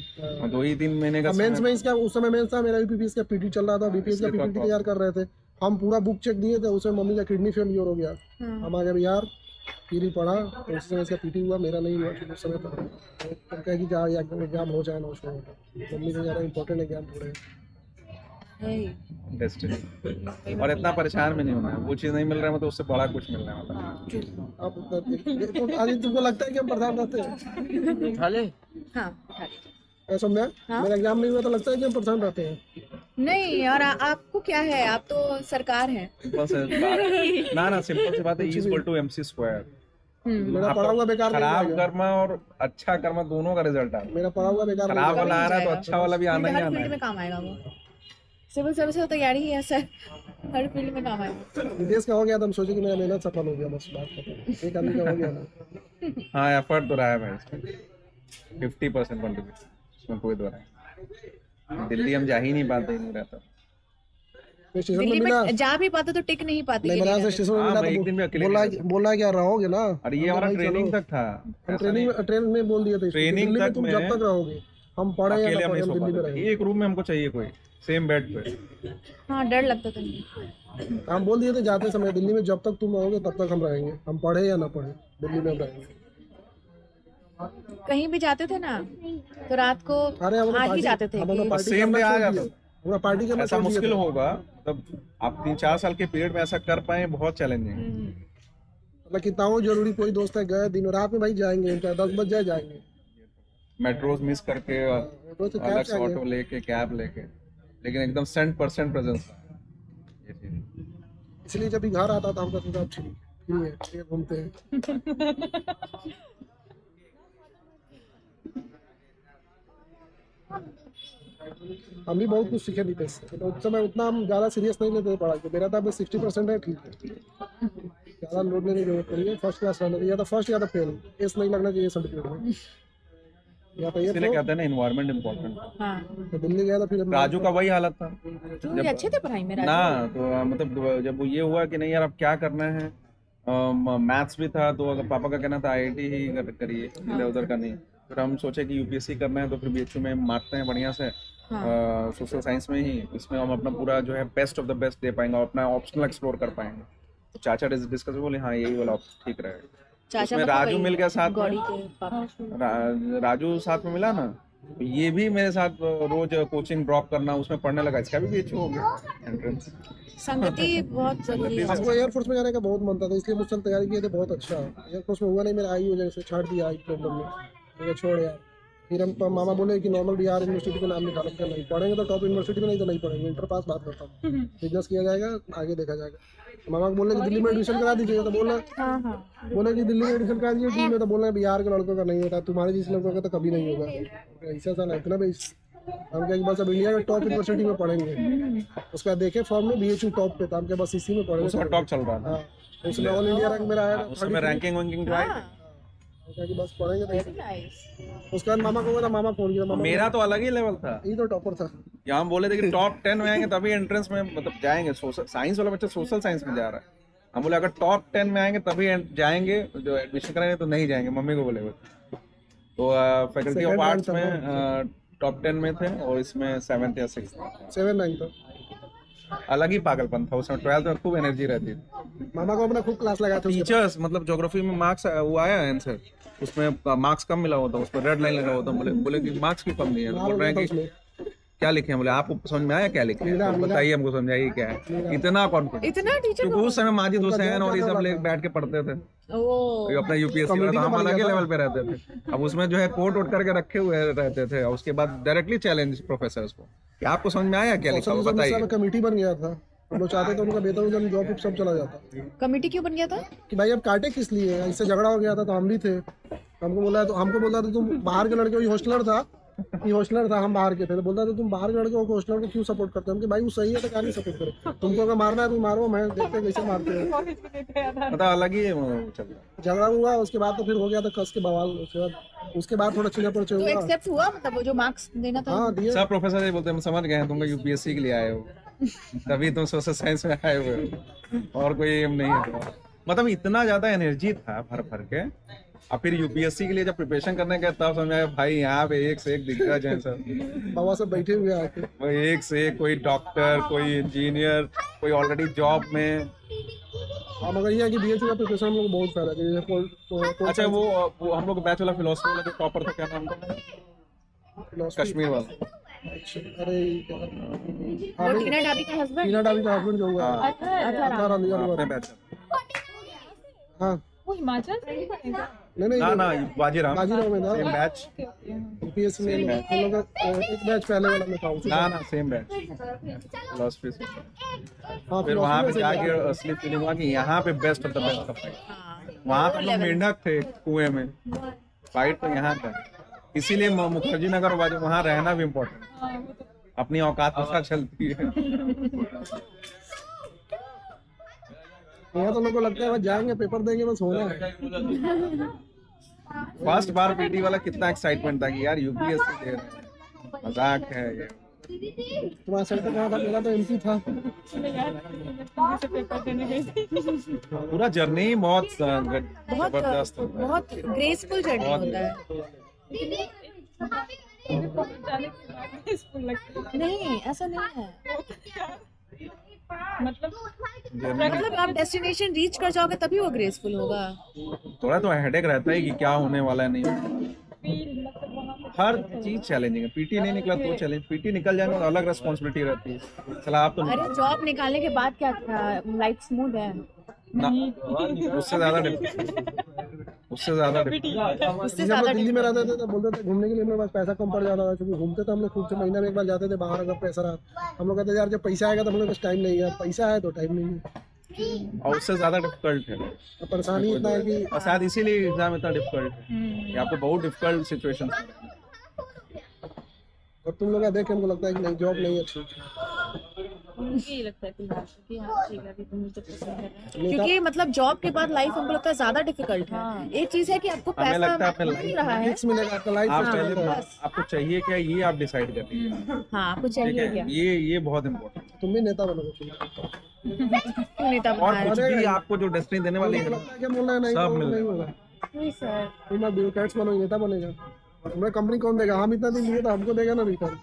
2-3 महीने का मेंस में इसका उस समय मेंस था, मेरा यूपीपीएस का पीटी चल रहा था, बीपीएस का पीपीटी तैयार कर रहे थे हम, पूरा बुक चेक दिए थे, उसमें मम्मी का किडनी फेलियर हो गया, हम आ गए बिहार, फिर ही पढ़ा, तो उस समय इसका पीटी हुआ, मेरा नहीं हुआ क्योंकि उस समय तो कहे कि क्या एग्जाम हो जाए ना, उसमें मम्मी से ज़्यादा इंपॉर्टेंट एग्जाम थोड़े। डेस्टिनी। और इतना परेशान भी नहीं होना है, वो चीज़ नहीं मिल रहा है मतलब उससे बड़ा कुछ मिलने वाला है। आप तो आज तुमको लगता है कि हम प्रधान रहते हैं, हाँ उठा लीजिए। ऐसा मैं मेरा एग्जाम नहीं हुआ तो लगता है कि हम प्रधान रहते हैं। नहीं, और आपको क्या है, आप तो सरकार हैं। सिंपल से बात, ना सिंपल सी बात है, E=MC²। मेरा पढ़ा हुआ बेकार नहीं खराब जाएगा, कर्म और अच्छा कर्म दोनों का रिजल्ट आ रहा है। मेरा पढ़ा हुआ बेकार नहीं खराब वाला आ रहा है तो जाएगा। अच्छा वाला भी आना ही हर आना फील्ड है। में काम आएगा वो, सिविल सर्विस की तैयारी ही है सर, हर फील्ड में काम आएगा। जाएगा। विदेश का हो गया तो हम सोचे कि मेरा मेहनत सफल हो गया, बस बात खत्म। एक आदमी का हो गया ना, हाँ एफर्ट तो रहा है भाई इसमें, 50% कंट्रीब्यूशन, इसमें कोई दो नहीं। दिल्ली हम जा ही नहीं पाते, नहीं रहता। स्टेशन दिल्ली में मिला, में जा भी पाते तो टिक नहीं पाते। नहीं ये मेरा नहीं से स्टेशन में हाँ, मिला मैं एक दिन में तो अकेले बोला क्या रहोगे ना, और ये हमारा ट्रेनिंग तक था, हम ट्रेन में बोल दिए थे इसको, ट्रेनिंग दिल्ली में तक तुम में जब तक रहोगे, हम पढ़े या अकेले ना हम पढ़े, नहीं हम सो दिल्ली में पाते। रहेंगे। एक रूम में हमको चाहिए कोई, सेम बेड पे। हाँ, डर लगता था नहीं। हम बोल दिए थे जाते समय, दिल्ली में जब तक तुम रहोगे तब तक हम रहेंगे, हम पढ़े या ना पढ़े, दिल्ली में हम रहेंगे। कहीं भी जाते थे ना तो रात को अरे हम आज ही जाते थे हम अपना कि- पार्टी सेम करना डे आ छोड़ जाता। दिए, पूरा पार्टी करना ऐसा छोड़ दिए मुश्किल थे। होगा, तब आप 3-4 साल के पीरियड में ऐसा कर पाए, बहुत चैलेंजिंग है। मतलब कितना हो जरूरी, कोई दोस्त है गए दिन रात में भाई जाएंगे, चाहे 10 बज जाए जाएंगे। मेट्रोज मिस करके तो कैब अलग से चाहिए। ऑटो लेके, कैब लेके, लेकिन एकदम 100% प्रेजेंस था ये चीज। इसलिए जब भी घर आता था हम कहते थे फ्री है, ये घूमते हैं। हम भी बहुत कुछ सीखे नहीं थे इससे, तो उस समय उतना हम ज़्यादा सीरियस नहीं लेते थे पढ़ाई को, मेरा था बस 60% है, ठीक है, ज़्यादा लोड लेने की जरूरत पड़ी है, फर्स्ट क्लास रहना चाहिए, या तो फर्स्ट या तो फेल, एस नहीं लगना चाहिए सर्टिफिकेट में, या तो ये इसलिए कहते हैं ना इन्वायरमेंट इम्पोर्टेंट। हाँ, तो दिल्ली गया था फिर राजू का वही हालत था तुम भी अच्छे थे पढ़ाई में ना, तो मतलब जब वो ये हुआ कि नहीं यार अब क्या करना है, मैथ्स भी था, तो अगर पापा का कहना था IIT ही करिए, इधर उधर का नहीं। फिर हम सोचे कि UPSC करना है तो फिर BHU में मारते हैं बढ़िया से, सोशल साइंस में ही, इसमें हम अपना पूरा जो है बेस्ट ऑफ द बेस्ट दे पाएंगे और अपना ऑप्शनल एक्सप्लोर कर पाएंगे। तो चाचा डिस्कस बोले हाँ यही वाला ठीक रहेगा। चाचा उसमें मतलब राजू वही मिल गया साथ गौड़ी में, के पापा। राजू साथ में मिला ना, तो ये भी मेरे साथ रोज कोचिंग ड्रॉप करना, उसमें पढ़ने लगा, इसका भी BHU हो गया एंट्रेंस। संगति बहुत जरूरी है। हमको एयरफोर्स में जाने का बहुत मन था, इसलिए मुझसे तैयारी किए थे, बहुत अच्छा एयरफोर्स में हुआ नहीं मेरा, आई वजह से छाड़ दिया, आई प्रॉब्लम में, मैंने छोड़ यार। फिर हम मामा बोले कि नॉर्मल बिहार यूनिवर्सिटी का नाम निकाल के, नहीं पढ़ेंगे तो टॉप यूनिवर्सिटी में, नहीं तो नहीं पढ़ेंगे, इंटर पास बात करता हूँ, बिजनेस किया जाएगा आगे देखा जाएगा। तो मामा को बोले कि दिल्ली में एडमिशन करा दीजिएगा, तो बोले कि दिल्ली में एडमिशन करा दीजिए, दिल्ली में तो बोल रहे बिहार के लड़कों का नहीं होता, तुम्हारे जिस लड़कों का तो कभी नहीं होगा, ऐसा साल इतना भी हम क्या बस अब इंडिया के टॉप यूनिवर्सिटी में पढ़ेंगे। उसके बाद देखे फॉर्म में BHU टॉप पे था, हम क्या बस इसी में पढ़ेंगे। उसमें टॉप चल रहा था, हाँ, उसमें ऑल इंडिया रैंक मेरा आया, उसमें रैंकिंग वैंकिंग जो है क्या कि बस पढ़ेंगे तो Very nice. उसके बाद मामा को बोला, मामा फोन किया, मामा मेरा तो अलग ही लेवल था। ये तो टॉपर था। यहाँ हम बोले थे कि टॉप 10 में आएंगे तभी एंट्रेंस में मतलब जाएंगे। सोशल साइंस वाला बच्चा सोशल साइंस में जा रहा है, हम बोले अगर टॉप 10 में आएंगे तभी जाएंगे, जो एडमिशन कराएंगे तो नहीं जाएंगे, मम्मी को बोले हुए। तो फैकल्टी ऑफ आर्ट्स में टॉप 10 में थे और इसमें 7th या 6th 7 9 था। अलग ही पागलपन था उसमें। 12th में खूब एनर्जी रहती थी। मामा को अपना खूब क्लास लगा था उसके टीचर्स मतलब ज्योग्राफी में मार्क्स वो आया आंसर, उसमें मार्क्स कम मिला होता, उस पर रेड लाइन लगा होता। बोले कि मार्क्स क्यों कम नहीं है? पास। बोल रहे हैं कि उसमें क्या लिखे हैं? बोले आपको समझ में आया क्या लिखे हैं? तो बताइए हमको, समझाइए क्या है। इतना कॉन्फिडेंस, इतना टीचर क्योंकि उस समय माजिद हुसैन और ये सब लोग बैठ के पढ़ते थे। ये अपना यूपीएससी वाला, तो हम अलग ही लेवल पे रहते थे। अब उसमें जो है कोट वोट करके रखे हुए रहते थे, और उसके बाद डायरेक्टली चैलेंज प्रोफेसर को कि आपको समझ में आया क्या लिखा हुआ, बताइए। कमेटी बन गया था, तो वो चाहते थे उनका वेतन जॉब सब चला जाता कमेटी क्यों बन गया था? कि भाई अब काटे किस लिए, इससे झगड़ा हो गया था तो हम भी थे। हमको बोला था तुम बाहर के लड़के, ये हॉस्टलर था, हम बाहर के थे, तो बोलता था तुम बाहर के लड़के को हॉस्टलर को क्यों सपोर्ट करते हो? हम कि भाई वो सही है तो क्या नहीं सपोर्ट करो, तुमको अगर मारना है तुम मारो, मैं देखते कैसे मारते हो। मतलब अलग ही चल रहा। झगड़ा हुआ, उसके बाद तो फिर हो गया था कस के बवाल। उसके बाद थोड़ा चीज़ें परिचय तो हुआ। एक्सेप्ट हुआ, मतलब वो जो मार्क्स देना था? हाँ दिए। सब प्रोफेसर ये बोलते हैं हम समझ गए हैं तुम यूपीएससी के लिए आए हो, तभी तुम सोशल साइंस में आए हुए हो, और कोई एम नहीं है। मतलब इतना ज्यादा एनर्जी था भर भर के। और फिर यूपीएससी के लिए जब प्रिपरेशन करने गए तब समझ आया भाई यहाँ पे एक से एक दिग्गज हैं सब। बाबा सब बैठे हुए आके, वो एक से एक, कोई डॉक्टर, कोई इंजीनियर, कोई ऑलरेडी जॉब में। हाँ मगर ये है कि बीएचयू का प्रिपरेशन हम लोग बहुत फायदा है। अच्छा वो हम लोग बैच वाला फिलोसफी वाला जो टॉपर था, क्या नाम था? कश्मीर वाला। अरे वो टीना ढाबी का हस्बैंड? टीना डाबी का हस्बैंड जो हुआ है, अठारह अलीगढ़ अपने हुआ। बैच। हाँ वो हिमाचल से ही पढ़ेगा। नहीं ना ना बाजीराव बाजीराव में था। Same batch. यूपीएससी में हम लोग एक बैच पहले वाला में था उसी। ना सेम बैच फिलोसफी से। हाँ फिर वहाँ पे जाके असली फीलिंग हुआ कि यहाँ पे बेस्ट ऑफ द बेस्ट का फाइट। वहाँ तो लोग मेंढक थे कुएं में, फाइट तो यहाँ था। इसीलिए मुखर्जी नगर वहाँ रहना भी इम्पोर्टेंट, अपनी औकात पता चलती है। यहाँ तो लोगों को लगता है बस जाएंगे पेपर देंगे बस होना है। फर्स्ट बार पीटी वाला कितना एक्साइटमेंट था कि यार यूपीएससी दे रहे हैं, मजाक है ये। तुम्हारा सेंटर कहाँ था? मेरा तो एमपी था। दिल्ली से पेपर देने गई थी। पूरा जर्नी ही बहुत जबरदस्त होता है। बहुत ग्रेसफुल जर्नी होता है। जाने के बाद स्कूल लगती है। नहीं ऐसा नहीं है, मतलब मतलब आप डेस्टिनेशन रीच कर जाओगे तभी वो ग्रेसफुल होगा। थोड़ा तो हेडेक रहता है कि क्या होने वाला है, नहीं फील मतलब वहाँ पे हर चीज चैलेंजिंग है। पीटी नहीं निकला तो चैलेंज, पीटी निकल जाने तो अलग रिस्पॉन्सिबिलिटी रहती है। चला आप तो अरे जॉब निकालने के बाद क्या लाइफ स्मूथ है? ना, उससे ज्यादा उससे ज्यादा उससे जब ज्यादा हम दिल्ली में रहते थे तो बोलते थे घूमने के लिए मेरे पास पैसा कम पड़ जाता था, क्योंकि घूमते थे हम लोग खूब से, महीने में एक बार जाते थे बाहर। अगर पैसा रहा हम लोग कहते थे यार जब पैसा आएगा तो हम लोग पास टाइम नहीं है, पैसा है तो टाइम नहीं है। और उससे ज्यादा डिफिकल्ट है। तो परेशानी इतना है कि और शायद इसीलिए एग्जाम इतना डिफिकल्ट है कि आपको बहुत डिफिकल्ट सिचुएशन। और तुम लोग का देख के हमको लगता है कि नहीं जॉब नहीं अच्छी। मुझे ये लगता है फिलहाल कि हाँ ठीक है अभी तुम मुझे पसंद कर रहे हो। क्योंकि मतलब जॉब के बाद लाइफ हमको लगता है ज्यादा डिफिकल्ट है। एक चीज है कि आपको हमें लगता है पैसा अपने मिल रहा है। फिक्स मिलेगा आपका लाइफ। आप पहले आपको चाहिए क्या ये आप डिसाइड कर लीजिए। हाँ आपको ठीक चाहिए क्या? है, ये बहुत इम्पोर्टेंट है। तुम भी नेता बनोगे। क्यों नेता और बनना है? कुछ भी आपको जो डेस्टिनी देने वाली है लगता है कि बोलना है नहीं सब तो मिल नहीं होगा। नहीं सर तुम अब ब्यूरोक्रेट्स बनोगे, नेता बनेगा। हमें कंपनी कौन देगा? हम इतना दिन लिए तो हमको देगा ना रिटर्न।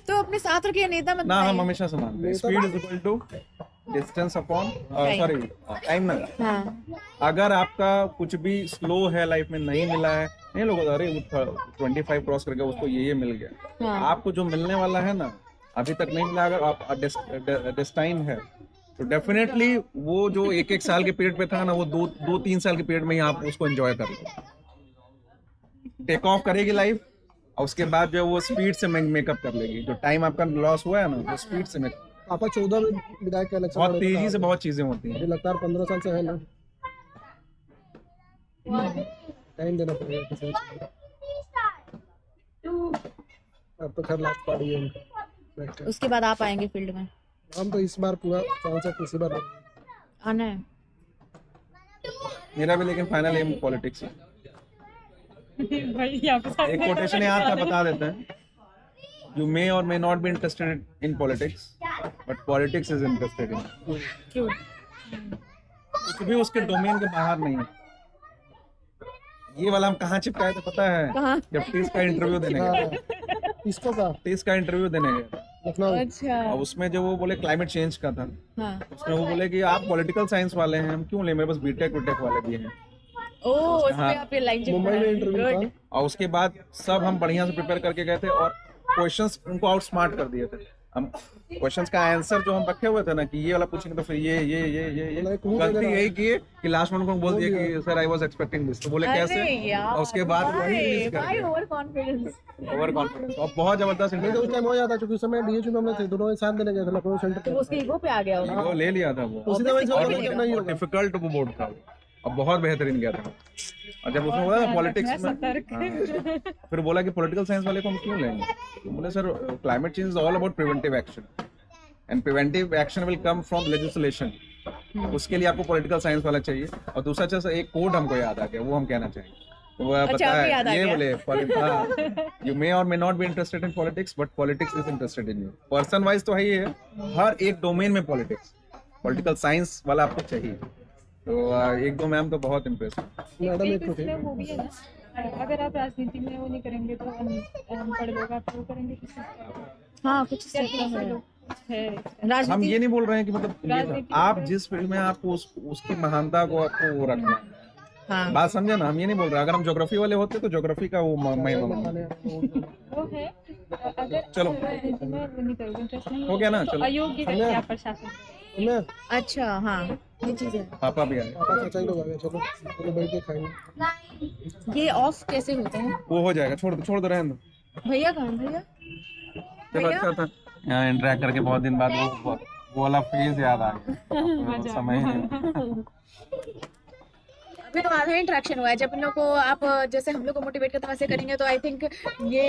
तो अपने साथ रखिए नेता मत ना। हम बनाइए। हमेशा से मानते हैं speed is equal to distance upon sorry time ना। हाँ अगर आपका कुछ भी स्लो है लाइफ में, नहीं मिला है, नहीं लोग अरे 25 क्रॉस कर गया उसको ये मिल गया। हाँ। आपको जो मिलने वाला है ना अभी तक नहीं मिला, अगर आप डेस्टाइन है तो डेफिनेटली वो जो एक साल के पीरियड पे था ना, वो 2-3 साल के पीरियड में ही आप उसको एंजॉय कर लो। टेक ऑफ करेगी लाइफ और उसके बाद जो वो स्पीड से मेकअप कर लेगी। जो टाइम आपका लॉस हुआ है ना वो स्पीड से मेकअप। पापा 14 में विधायक का इलेक्शन बहुत तेजी से बहुत चीजें होती हैं। मुझे लगता है 15 साल से है ना, टाइम देना पड़ेगा किसी को। अब तो खैर लास्ट पार्टी है उनका। उसके बाद आप आएंगे फील्ड में? हम तो इस बार पूरा चांस है, किसी बार आना है। मेरा भी लेकिन फाइनल एम पॉलिटिक्स है। भाई यहाँ पे एक कोटेशन याद था, बता देते हैं। You may or may not be interested in politics, but politics is interested in you. True. कुछ भी उसके डोमेन के बाहर नहीं है। ये वाला हम कहाँ चिपकाए थे पता है? कहाँ? जब टीस का इंटरव्यू देने गए। इसको का टीस का इंटरव्यू देने गए। लखनऊ अच्छा और उसमें जो वो बोले क्लाइमेट चेंज का था, हाँ उसमें वो बोले कि आप पॉलिटिकल साइंस वाले हैं, हम क्यों ले, मेरे पास बीटेक वीटेक वाले भी हैं। ओ उस पे हाँ। आप ये लाइन मुंबई में इंटरव्यू था। और उसके बाद सब हम बढ़िया से प्रिपेयर करके गए थे और क्वेश्चंस उनको आउट स्मार्ट कर दिए थे। हम क्वेश्चंस का आंसर जो हम रखे हुए थे ना कि ये वाला पूछेंगे तो फिर ये गलती यही की है कि लास्ट में उनको बोल दिया कि sir I was expecting this, तो बोले कैसे, अरे यार और उसके बाद वही रिलीज कर भाई ओवर कॉन्फिडेंस ओवर कॉन्फिडेंस और बहुत जबरदस्त नहीं तो उस टाइम हो जाता क्योंकि उस समय डीएचयू में हम लोग थे, दोनों एक साथ देने गए थे लखनऊ सेंटर तो पे। उसके ईगो पे आ गया होगा वो ले लिया था वो, उसी तरह और से करना ही होगा। डिफिकल्ट वो बोर्ड था और बहुत बेहतरीन गया था। और जब उसमें बोला पॉलिटिक्स में, सतर्क। हाँ, फिर बोला कि पॉलिटिकल साइंस वाले को हम क्यों लेंगे, तो बोले sir climate change is all about preventive action and preventive action will come from legislation. उसके लिए आपको पॉलिटिकल साइंस वाला चाहिए। और दूसरा चीज एक कोड हमको याद आ गया, वो हम कहना चाहिए। तो वो अच्छा, पता आपको याद आ है ये गया? बोले यू मे और may not be interested in politics but politics is interested in you. Person wise तो है ही है, हर एक डोमेन में पॉलिटिक्स, पॉलिटिकल साइंस वाला आपको चाहिए। तो एक दो मैम तो बहुत इम्प्रेस है। मैडम एक एक तो थे। इसमें वो भी है ना, अगर आप राजनीति में वो नहीं करेंगे तो अनपढ़ लोग आप वो करेंगे किसी हाँ कुछ इस क्या टाइप का ऐसा है लोग है। हम राजनीति ये नहीं बोल रहे हैं कि मतलब ये राजनीति आप जिस फील्ड में आपको उसकी महानता को आपको वो रखना है। हाँ बात समझे ना, हम ये नहीं बोल रहे। अगर हम ज्योग्राफी वाले होते तो ज्योग्राफी का वो महिमा मानते। वो है अगर चलो। राजनीति में वो नहीं करोगे, इंटरेस्ट नहीं हो गया ना, तो चलो। अयोग्य व्यक्ति आप प्रशासन करें। मैं अच्छा हाँ ये चीज है पापा भी आए, पापा चाचा ही लोग आ गए, चलो चलो बैठ के खाएंगे। ये ऑफ कैसे होते हैं वो हो जाएगा, छोड़ दो रहने दो। भैया कहाँ भैया चलो अच्छा था यहाँ इंटरेक्ट करके बहुत दिन बाद वो वाला फेज याद आ गया। समय अभी तो आधा इंटरेक्शन हुआ है। जब इन लोग को आप जैसे हम लोग को मोटिवेट करते वैसे करेंगे तो आई थिंक ये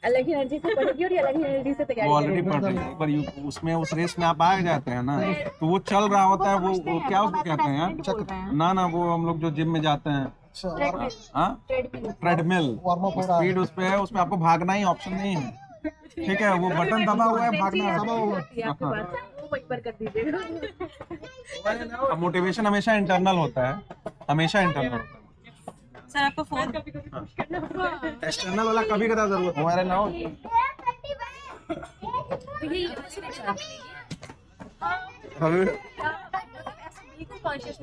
अलग ही एनर्जी से पढ़ेगी और ये अलग ही एनर्जी से वो तैयारी ऑलरेडी करेगी। पढ़ रही है, पर उसमें उस रेस में आप आ जाते हैं ना, तो वो चल रहा होता है। वो क्या उसको कहते हैं यार, ना वो हम लोग जो जिम में जाते हैं, हाँ ट्रेडमिल, स्पीड उस पे है, उसमें आपको भागना ही ऑप्शन नहीं है। ठीक है, वो बटन दबा हुआ है, भागना है। आपकी बात है, वो वहीं पर कर दीजिएगा। मोटिवेशन हमेशा इंटरनल होता है, हमेशा इंटरनल होता है। सर आपको फोन एक्सटर्नल वाला कभी कदा जरूरत हमारे ना हो। बिल्कुल कॉन्शियस